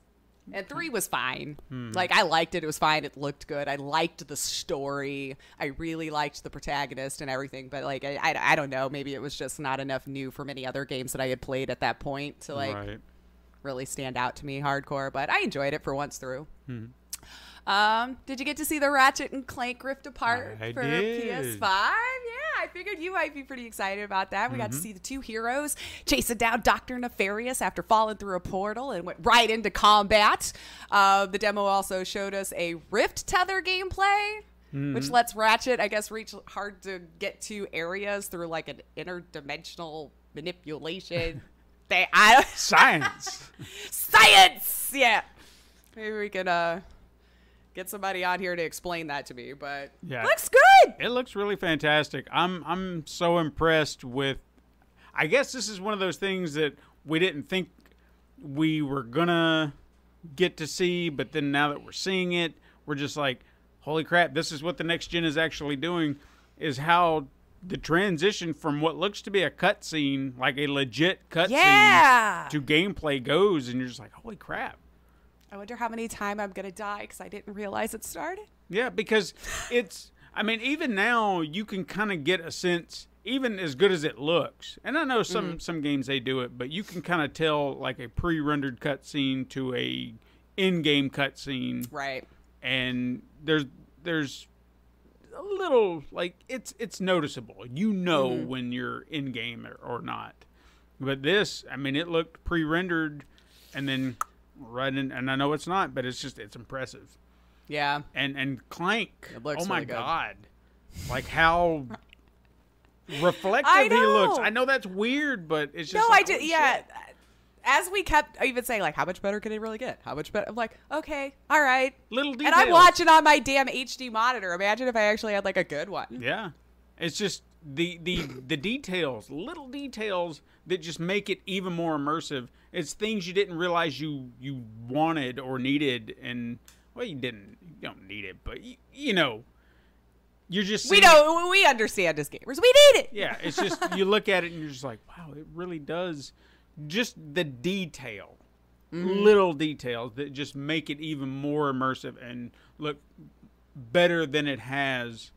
And 3 was fine. Like, I liked it. It was fine. It looked good. I liked the story. I really liked the protagonist and everything. But, like, I don't know. Maybe it was just not enough new from any other games that I had played at that point to, like, really stand out to me hardcore. But I enjoyed it for once through. Did you get to see the Ratchet and Clank Rift Apart for PS5? Yeah, I figured you might be pretty excited about that. We got to see the 2 heroes chasing down Dr. Nefarious after falling through a portal and went right into combat. The demo also showed us a Rift Tether gameplay, which lets Ratchet, I guess, reach hard to get to areas through like an interdimensional manipulation. Science! Yeah. Maybe we can get somebody on here to explain that to me, but looks good. It looks really fantastic. I'm so impressed with. I guess this is one of those things that we didn't think we were gonna get to see, but then now that we're seeing it, we're just like, holy crap! This is what the next gen is actually doing. Is how the transition from what looks to be a cutscene, like a legit cutscene, to gameplay goes, and you're just like, holy crap. I wonder how many times I'm going to die because I didn't realize it started. Yeah, because it's, I mean, even now you can kind of get a sense, even as good as it looks. And I know some games they do it, but you can kind of tell like a pre-rendered cutscene to a in-game cutscene. Right. And there's a little, like, it's noticeable. You know when you're in-game or not. But this, I mean, it looked pre-rendered and then right in, and I know it's not, but it's impressive. Yeah. And Clank, it looks oh my really good. God. Like how reflective he looks. I know that's weird, but it's just shit. As we kept even saying, like, how much better can it really get? How much better? I'm like, okay, all right. Little details. And I'm watching on my damn HD monitor. Imagine if I actually had, like, a good one. Yeah. It's just the details, little details that just make it even more immersive. It's things you didn't realize you wanted or needed, and well, you don't need it, but you know, you're just we understand as gamers, we need it. Yeah, it's just you look at it and you're just like, wow, it really does. Just the detail, little details that just make it even more immersive and look better than it has.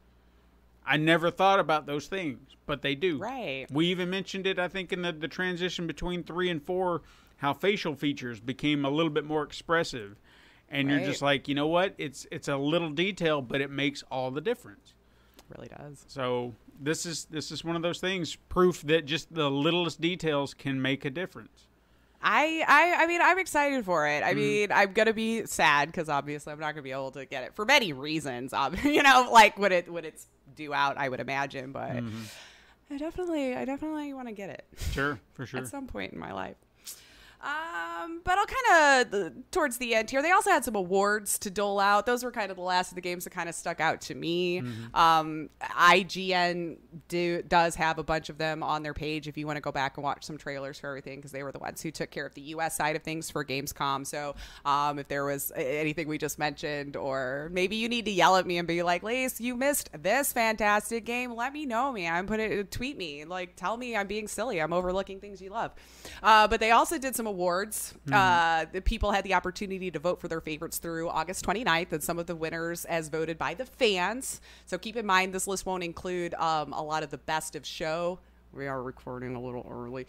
I never thought about those things, but they do. Right. We even mentioned it, I think, in the transition between 3 and 4, how facial features became a little bit more expressive. And you're just like, you know what? It's a little detail, but it makes all the difference. It really does. So this is one of those things, proof that just the littlest details can make a difference. I mean, I'm excited for it. I mean, I'm going to be sad because obviously I'm not going to be able to get it for many reasons. You know, like when it's due out, I would imagine, but I definitely want to get it. Sure, for sure. At some point in my life. But I'll kind of towards the end here. They also had some awards to dole out. Those were kind of the last of the games that kind of stuck out to me. IGN does have a bunch of them on their page if you want to go back and watch some trailers for everything, because they were the ones who took care of the US side of things for Gamescom. So if there was anything we just mentioned, or maybe you need to yell at me and be like, Lace, you missed this fantastic game, let me know, man. Tweet me, like, tell me I'm being silly, I'm overlooking things you love. But they also did some some awards. The people had the opportunity to vote for their favorites through August 29th, and some of the winners as voted by the fans. So keep in mind, this list won't include a lot of the best of show. We are recording a little early,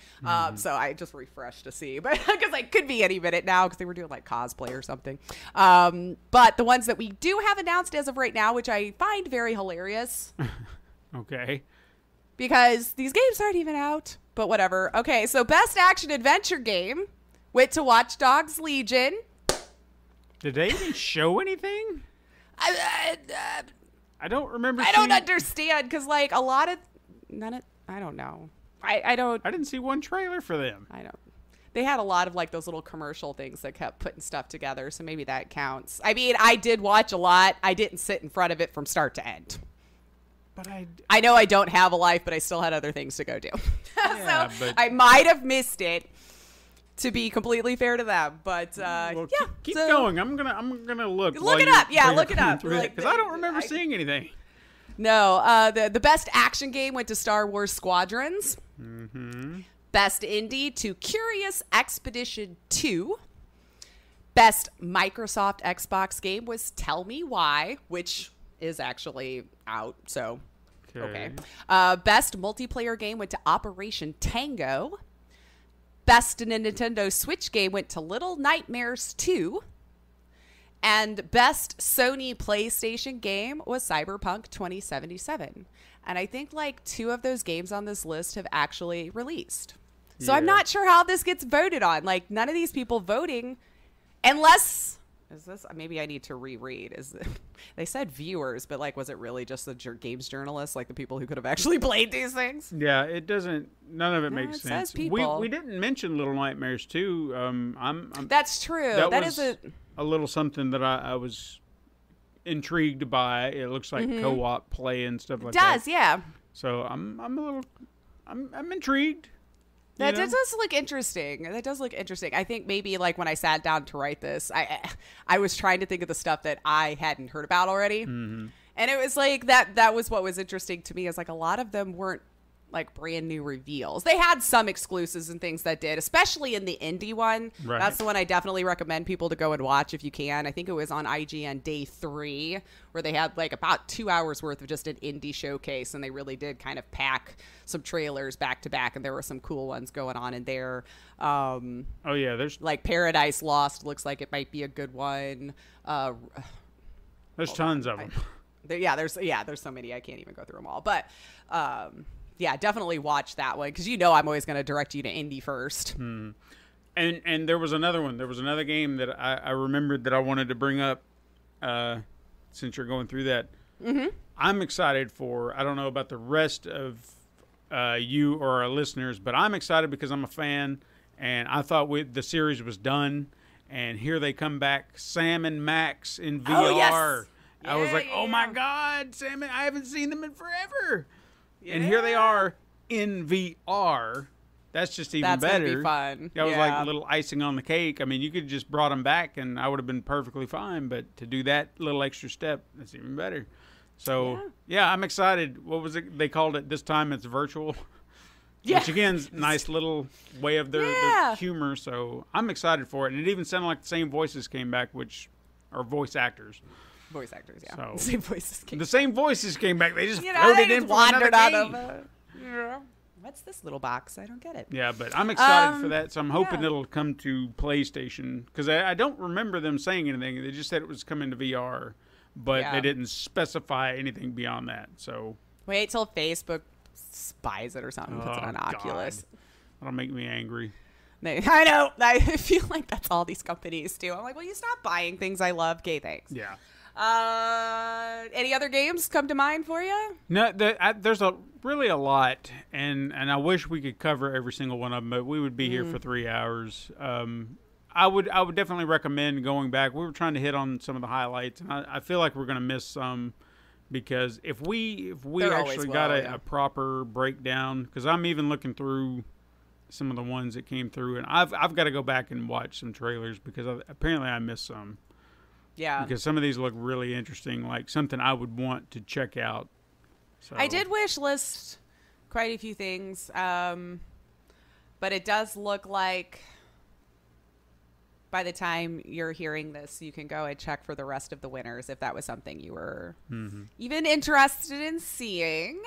so I just refreshed to see, but because I could be any minute now because they were doing like cosplay or something. But the ones that we do have announced as of right now, which I find very hilarious. Okay. Because these games aren't even out, but whatever. Okay, so best action adventure game went to Watch Dogs Legion. Did they even show anything? I don't remember. I don't understand because like a lot of I don't know. I don't. I didn't see one trailer for them. I don't. They had a lot of like those little commercial things that kept putting stuff together, so maybe that counts. I mean, I did watch a lot. I didn't sit in front of it from start to end. But I know I don't have a life, but I still had other things to go do. Yeah, so I might have missed it, to be completely fair to them. But well, yeah, keep going. I'm gonna look. Look it up. Yeah, look it up. Because I don't remember seeing anything. No, the best action game went to Star Wars Squadrons. Mm-hmm. Best indie to Curious Expedition 2. Best Microsoft Xbox game was Tell Me Why, which is actually out, so okay. Best multiplayer game went to Operation Tango. Best Nintendo Switch game went to Little Nightmares 2. And best Sony PlayStation game was Cyberpunk 2077. And I think like 2 of those games on this list have actually released. So I'm not sure how this gets voted on. Like none of these people voting, unless maybe I need to reread. They said viewers, but like, was it really just the games journalists, like the people who could have actually played these things? Yeah, it doesn't. None of it makes sense. Says people. We didn't mention Little Nightmares 2. That's true. That is a little something that I was intrigued by. It looks like co-op play and stuff like that. It does, yeah. So I'm intrigued. That does look interesting. That does look interesting. I think maybe like when I sat down to write this, I was trying to think of the stuff that I hadn't heard about already. Mm-hmm. And it was like that was what was interesting to me, is like a lot of them weren't like brand new reveals. They had some exclusives and things that did, especially in the indie one. Right. That's the one I definitely recommend people to go and watch if you can. I think it was on IGN day 3 where they had like about 2 hours worth of just an indie showcase, and they really did kind of pack some trailers back to back, and there were some cool ones going on in there. Oh yeah, there's like Paradise Lost looks like it might be a good one. There's tons of them. There's so many I can't even go through them all, but yeah, definitely watch that one, because I'm always going to direct you to indie first. And there was another one. There was another game that I remembered that I wanted to bring up since you're going through that. Mm-hmm. I'm excited for, I don't know about the rest of you or our listeners, but I'm excited because I'm a fan, and I thought the series was done, and here they come back, Sam and Max in VR. Oh, yes. I was like, oh my God, Sam, I haven't seen them in forever. Yeah. And here they are in VR. That's just even better. That's going to be fun. That was like a little icing on the cake. I mean, you could have just brought them back and I would have been perfectly fine. But to do that little extra step, that's even better. So, yeah, I'm excited. What was it? They called it this time it's virtual. Yeah. Which, again, is nice little way of their humor. So I'm excited for it. And it even sounded like the same voices came back, which are voice actors. Voice actors, yeah. So, the same voices came back. They just floated in from another game. What's this little box? I don't get it. Yeah, but I'm excited for that, so I'm hoping it'll come to PlayStation, because I don't remember them saying anything. They just said it was coming to VR, but they didn't specify anything beyond that. So wait till Facebook buys it or something and puts it on Oculus. That'll make me angry. I know. I feel like that's all these companies do. I'm like, well, you stop buying things I love. Okay, thanks. Yeah. Any other games come to mind for you? No, there's really a lot, and I wish we could cover every single one of them, but we would be here for 3 hours. I would definitely recommend going back. We were trying to hit on some of the highlights, and I feel like we're going to miss some, because if we actually got a proper breakdown, because I'm even looking through some of the ones that came through, and I've got to go back and watch some trailers, because apparently I missed some. Yeah. Because some of these look really interesting, like something I would want to check out. So. I did wish list quite a few things, but it does look like by the time you're hearing this, you can go and check for the rest of the winners if that was something you were even interested in seeing.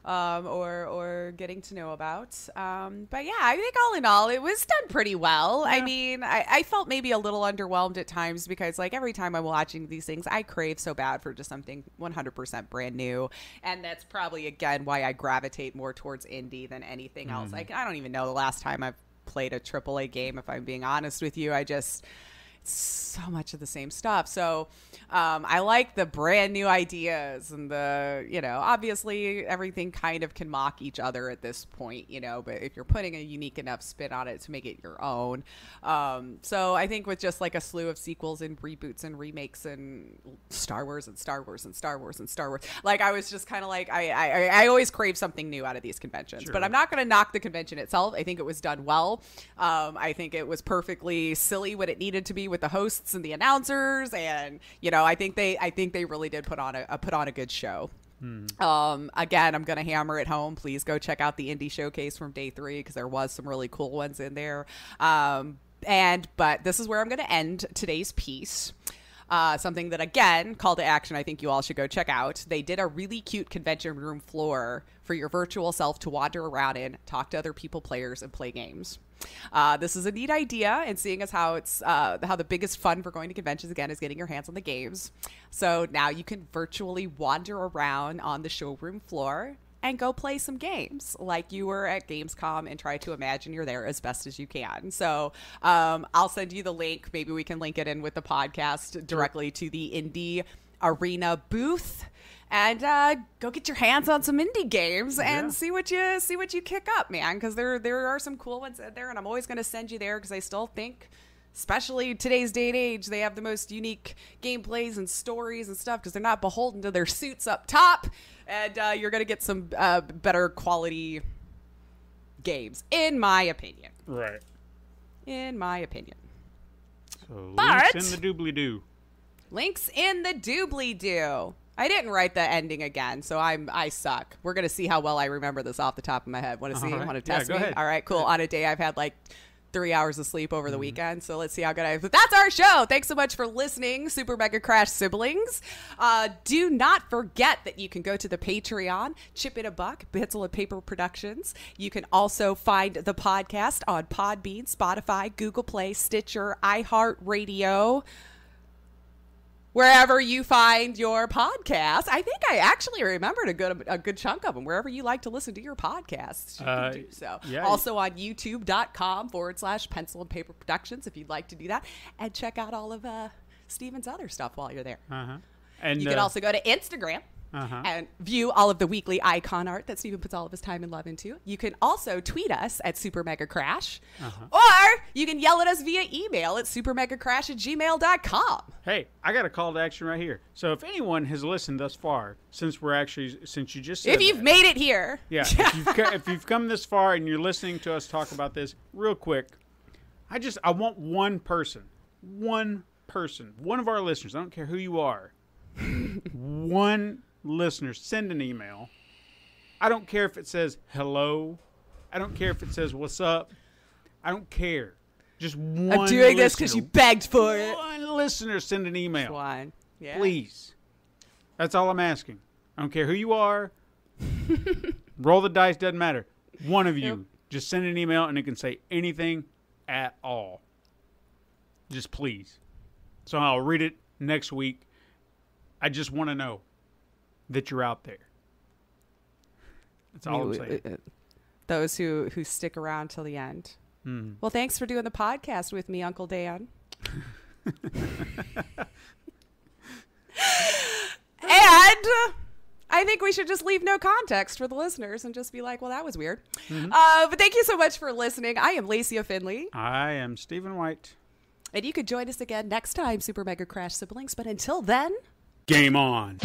Or getting to know about. But yeah, I think all in all, it was done pretty well. Yeah. I mean, I felt maybe a little underwhelmed at times because like every time I'm watching these things, I crave so bad for just something 100% brand new. And that's probably, again, why I gravitate more towards indie than anything else. Like, I don't even know the last time I've played a AAA game, if I'm being honest with you. It's so much of the same stuff. So I like the brand new ideas and obviously everything kind of can mock each other at this point, but if you're putting a unique enough spin on it to make it your own. So I think with just like a slew of sequels and reboots and remakes and Star Wars and Star Wars and Star Wars and Star Wars, like I was just kind of like, I always crave something new out of these conventions, but I'm not going to knock the convention itself. I think it was done well. I think it was perfectly silly what it needed to be with the hosts and the announcers, and I think they really did put on a good show. Again, I'm gonna hammer it home. Please go check out the indie showcase from day 3 because there was some really cool ones in there. But this is where I'm gonna end today's piece. Something that, again, call to action, I think you all should go check out. They did a really cute convention room floor for your virtual self to wander around in, talk to other people, players, and play games. This is a neat idea, and seeing as how it's how the biggest fun for going to conventions, again, is getting your hands on the games. So now you can virtually wander around on the showroom floor and go play some games like you were at Gamescom and try to imagine you're there as best as you can. So I'll send you the link. Maybe we can link it in with the podcast directly to the Indie Arena booth. And go get your hands on some indie games and see what you kick up, man. Because there are some cool ones out there, and I'm always going to send you there because I still think, especially today's day and age, they have the most unique gameplays and stories and stuff because they're not beholden to their suits up top, and you're going to get some better quality games, in my opinion. Right. In my opinion. So links in the doobly-doo. Links in the doobly-doo. I didn't write the ending again, so I suck. We're gonna see how well I remember this off the top of my head. Want to see? Right. Want to test me? Ahead. All right, cool. On a day I've had like 3 hours of sleep over the weekend, so let's see how good I am. But that's our show. Thanks so much for listening, Super Mega Crash siblings. Do not forget that you can go to the Patreon, chip in a buck, Pencil and Paper Productions. You can also find the podcast on Podbean, Spotify, Google Play, Stitcher, iHeartRadio, wherever you find your podcast. I think I actually remembered a good chunk of them. Wherever you like to listen to your podcasts, you can do so. Yeah. Also on youtube.com/Pencil and Paper Productions if you'd like to do that. And check out all of Steven's other stuff while you're there. And you can also go to Instagram and view all of the weekly icon art that Steven puts all of his time and love into. You can also tweet us at Super Mega Crash, or you can yell at us via email at supermegacrash@gmail.com. Hey, I got a call to action right here. So if anyone has listened thus far, since you just said if you've made it here, if you've come this far and you're listening to us talk about this real quick, I want one person, one of our listeners. I don't care who you are, one listener, send an email. I don't care if it says hello. I don't care if it says what's up. I don't care. Just one. I'm doing this because you begged for it. One listener, send an email. One. Yeah. Please. That's all I'm asking. I don't care who you are. Roll the dice, doesn't matter. One of you, just send an email and it can say anything at all. Just please. So I'll read it next week. I just want to know that you're out there. That's all I'm saying. Those who stick around till the end. Well, thanks for doing the podcast with me, Uncle Dan. And I think we should just leave no context for the listeners and just be like, well, that was weird. But thank you so much for listening. I am Lacey Finley. I am Stephen White. And you could join us again next time, Super Mega Crash siblings. But until then, game on.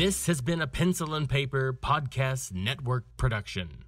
This has been a Pencil and Paper Podcast Network production.